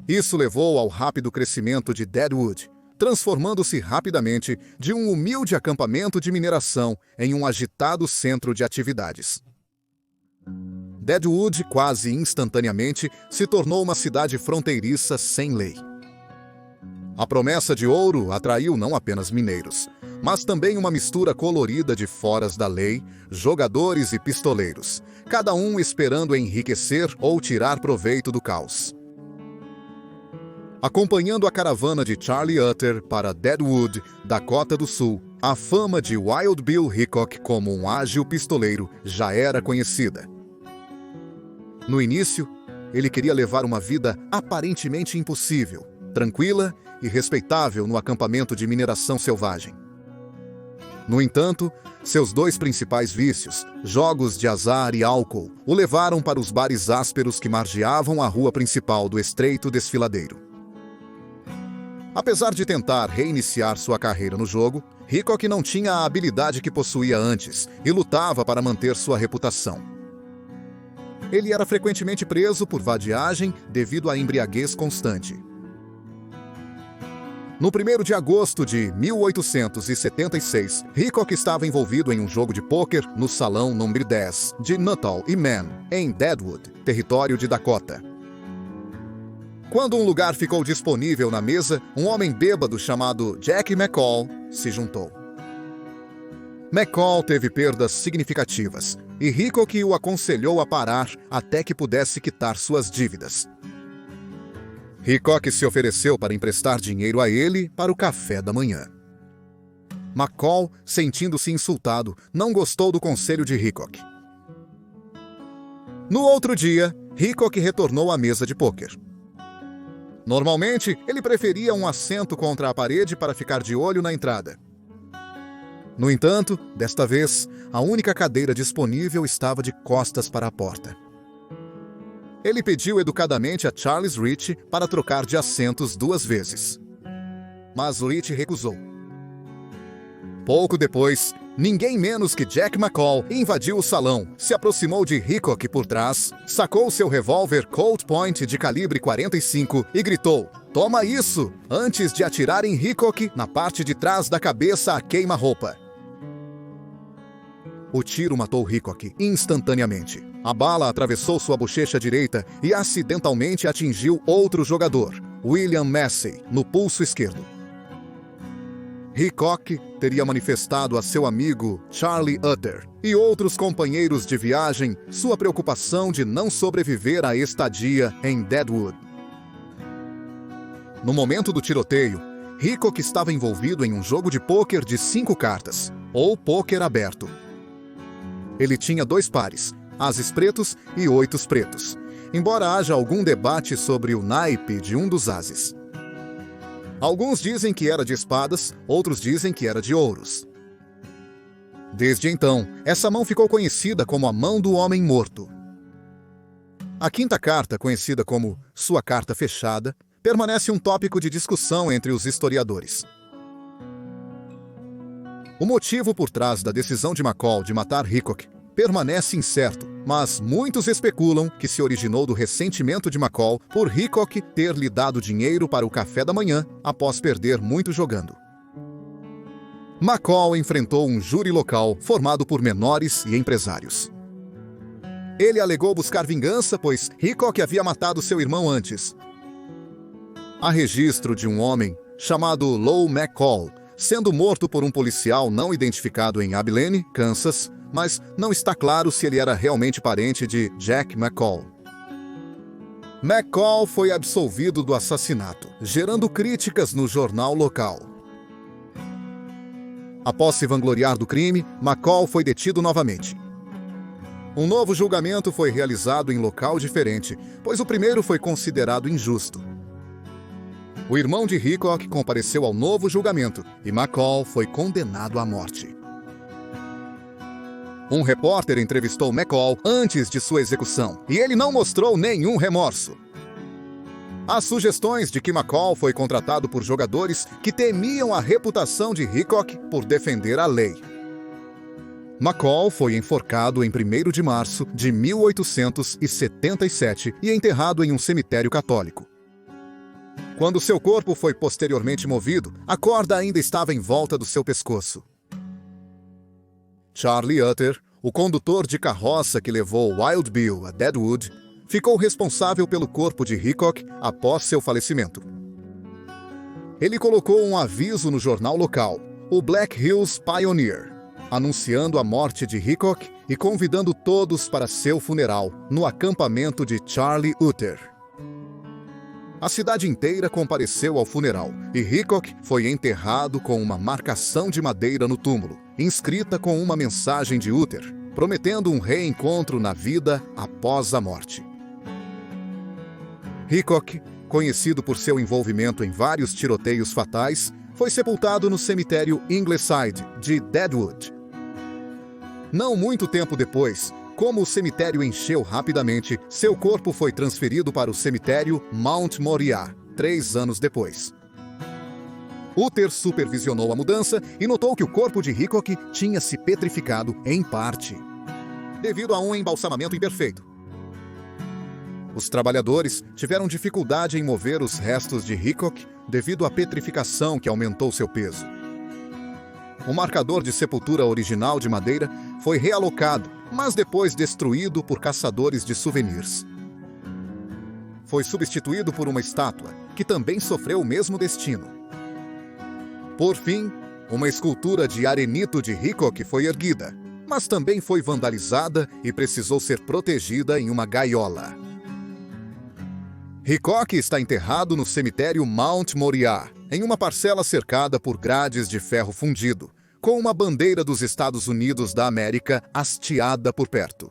Isso levou ao rápido crescimento de Deadwood, transformando-se rapidamente de um humilde acampamento de mineração em um agitado centro de atividades. Deadwood, quase instantaneamente, se tornou uma cidade fronteiriça sem lei. A promessa de ouro atraiu não apenas mineiros, mas também uma mistura colorida de foras da lei, jogadores e pistoleiros, cada um esperando enriquecer ou tirar proveito do caos. Acompanhando a caravana de Charlie Utter para Deadwood, Dakota do Sul, a fama de Wild Bill Hickok como um ágil pistoleiro já era conhecida. No início, ele queria levar uma vida aparentemente impossível, tranquila e respeitável no acampamento de mineração selvagem. No entanto, seus dois principais vícios, jogos de azar e álcool, o levaram para os bares ásperos que margeavam a rua principal do estreito desfiladeiro. Apesar de tentar reiniciar sua carreira no jogo, Hickok não tinha a habilidade que possuía antes e lutava para manter sua reputação. Ele era frequentemente preso por vadiagem devido à embriaguez constante. No 1º de agosto de 1876, Hickok estava envolvido em um jogo de pôquer no Salão número 10 de Nuttall e Mann, em Deadwood, território de Dakota. Quando um lugar ficou disponível na mesa, um homem bêbado chamado Jack McCall se juntou. McCall teve perdas significativas e Hickok o aconselhou a parar até que pudesse quitar suas dívidas. Hickok se ofereceu para emprestar dinheiro a ele para o café da manhã. McCall, sentindo-se insultado, não gostou do conselho de Hickok. No outro dia, Hickok retornou à mesa de pôquer. Normalmente, ele preferia um assento contra a parede para ficar de olho na entrada. No entanto, desta vez, a única cadeira disponível estava de costas para a porta. Ele pediu educadamente a Charles Rich para trocar de assentos 2 vezes. Mas Rich recusou. Pouco depois, ninguém menos que Jack McCall invadiu o salão, se aproximou de Hickok por trás, sacou seu revólver Colt Point de calibre 45 e gritou: "Toma isso!", antes de atirar em Hickok na parte de trás da cabeça a queima-roupa. O tiro matou Hickok instantaneamente. A bala atravessou sua bochecha direita e acidentalmente atingiu outro jogador, William Massey, no pulso esquerdo. Hickok teria manifestado a seu amigo Charlie Utter e outros companheiros de viagem sua preocupação de não sobreviver à estadia em Deadwood. No momento do tiroteio, Hickok estava envolvido em um jogo de pôquer de 5 cartas, ou pôquer aberto. Ele tinha 2 pares, ases pretos e 8 pretos, embora haja algum debate sobre o naipe de um dos ases. Alguns dizem que era de espadas, outros dizem que era de ouros. Desde então, essa mão ficou conhecida como a mão do homem morto. A 5ª carta, conhecida como sua carta fechada, permanece um tópico de discussão entre os historiadores. O motivo por trás da decisão de McCall de matar Hickok permanece incerto, mas muitos especulam que se originou do ressentimento de McCall por Hickok ter lhe dado dinheiro para o café da manhã após perder muito jogando. McCall enfrentou um júri local formado por menores e empresários. Ele alegou buscar vingança, pois Hickok havia matado seu irmão antes. Há registro de um homem chamado Lou McCall sendo morto por um policial não identificado em Abilene, Kansas, mas não está claro se ele era realmente parente de Jack McCall. McCall foi absolvido do assassinato, gerando críticas no jornal local. Após se vangloriar do crime, McCall foi detido novamente. Um novo julgamento foi realizado em local diferente, pois o primeiro foi considerado injusto. O irmão de Hickok compareceu ao novo julgamento e McCall foi condenado à morte. Um repórter entrevistou McCall antes de sua execução e ele não mostrou nenhum remorso. Há sugestões de que McCall foi contratado por jogadores que temiam a reputação de Hickok por defender a lei. McCall foi enforcado em 1º de março de 1877 e enterrado em um cemitério católico. Quando seu corpo foi posteriormente movido, a corda ainda estava em volta do seu pescoço. Charlie Utter, o condutor de carroça que levou Wild Bill a Deadwood, ficou responsável pelo corpo de Hickok após seu falecimento. Ele colocou um aviso no jornal local, o Black Hills Pioneer, anunciando a morte de Hickok e convidando todos para seu funeral no acampamento de Charlie Utter. A cidade inteira compareceu ao funeral e Hickok foi enterrado com uma marcação de madeira no túmulo, inscrita com uma mensagem de Uther, prometendo um reencontro na vida após a morte. Hickok, conhecido por seu envolvimento em vários tiroteios fatais, foi sepultado no cemitério Ingleside, de Deadwood. Não muito tempo depois, como o cemitério encheu rapidamente, seu corpo foi transferido para o cemitério Mount Moriah, 3 anos depois. Uther supervisionou a mudança e notou que o corpo de Hickok tinha se petrificado em parte, devido a um embalsamamento imperfeito. Os trabalhadores tiveram dificuldade em mover os restos de Hickok devido à petrificação que aumentou seu peso. O marcador de sepultura original de madeira foi realocado, mas depois destruído por caçadores de souvenirs. Foi substituído por uma estátua, que também sofreu o mesmo destino. Por fim, uma escultura de arenito de Hickok foi erguida, mas também foi vandalizada e precisou ser protegida em uma gaiola. Hickok está enterrado no cemitério Mount Moriah, em uma parcela cercada por grades de ferro fundido, com uma bandeira dos Estados Unidos da América hasteada por perto.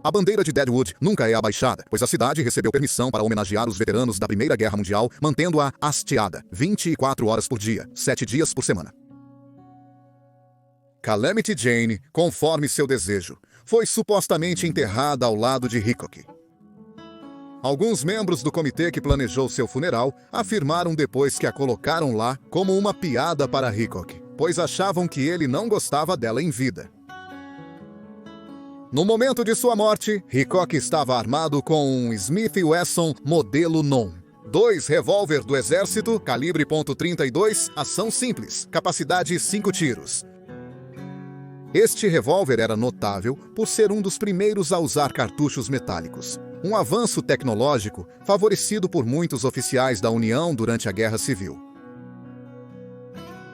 A bandeira de Deadwood nunca é abaixada, pois a cidade recebeu permissão para homenagear os veteranos da Primeira Guerra Mundial, mantendo-a hasteada 24 horas por dia, 7 dias por semana. Calamity Jane, conforme seu desejo, foi supostamente enterrada ao lado de Hickok. Alguns membros do comitê que planejou seu funeral afirmaram depois que a colocaram lá como uma piada para Hickok, pois achavam que ele não gostava dela em vida. No momento de sua morte, Hickok estava armado com um Smith & Wesson modelo NOM. 2 revólver do exército, calibre .32, ação simples, capacidade 5 tiros. Este revólver era notável por ser um dos primeiros a usar cartuchos metálicos. Um avanço tecnológico favorecido por muitos oficiais da União durante a Guerra Civil.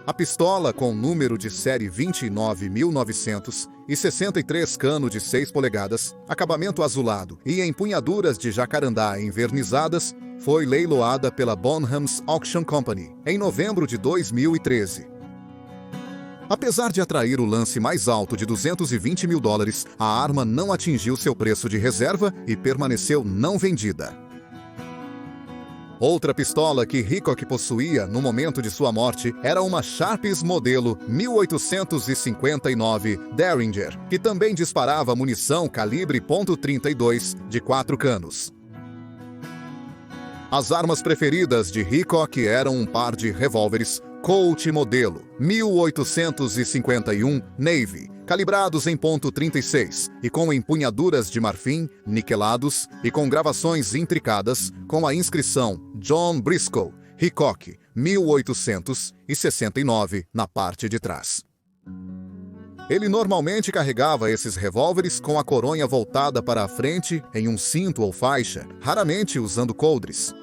A pistola, com número de série 29.900 e 63 cano de 6 polegadas, acabamento azulado e empunhaduras de jacarandá envernizadas, foi leiloada pela Bonham's Auction Company em novembro de 2013. Apesar de atrair o lance mais alto de $220 mil, a arma não atingiu seu preço de reserva e permaneceu não vendida. Outra pistola que Hickok possuía no momento de sua morte era uma Sharps modelo 1859 Derringer, que também disparava munição calibre .32 de 4 canos. As armas preferidas de Hickok eram um par de revólveres Colt modelo 1851 Navy, calibrados em .36 e com empunhaduras de marfim, niquelados e com gravações intricadas com a inscrição John Briscoe, Hickok, 1869 na parte de trás. Ele normalmente carregava esses revólveres com a coronha voltada para a frente em um cinto ou faixa, raramente usando coldres.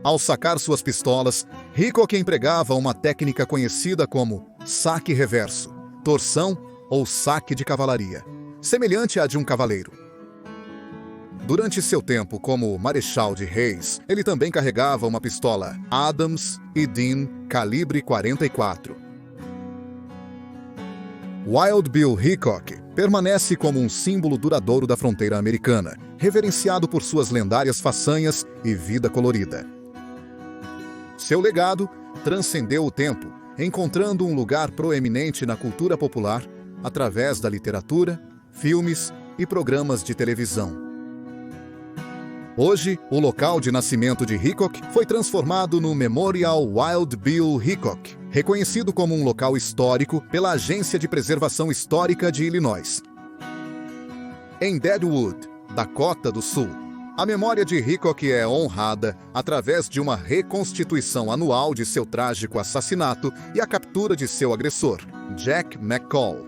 Ao sacar suas pistolas, Hickok empregava uma técnica conhecida como saque reverso, torção ou saque de cavalaria, semelhante à de um cavaleiro. Durante seu tempo como marechal de reis, ele também carregava uma pistola Adams e Dean calibre 44. Wild Bill Hickok permanece como um símbolo duradouro da fronteira americana, reverenciado por suas lendárias façanhas e vida colorida. Seu legado transcendeu o tempo, encontrando um lugar proeminente na cultura popular através da literatura, filmes e programas de televisão. Hoje, o local de nascimento de Hickok foi transformado no Memorial Wild Bill Hickok, reconhecido como um local histórico pela Agência de Preservação Histórica de Illinois. Em Deadwood, Dakota do Sul, a memória de Hickok é honrada através de uma reconstituição anual de seu trágico assassinato e a captura de seu agressor, Jack McCall.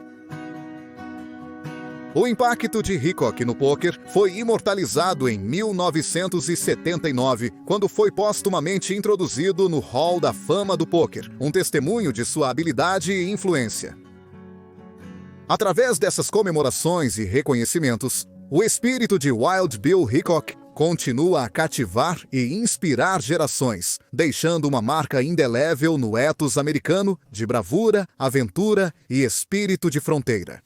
O impacto de Hickok no pôquer foi imortalizado em 1979, quando foi póstumamente introduzido no Hall da Fama do Pôquer, um testemunho de sua habilidade e influência. Através dessas comemorações e reconhecimentos, o espírito de Wild Bill Hickok continua a cativar e inspirar gerações, deixando uma marca indelével no ethos americano de bravura, aventura e espírito de fronteira.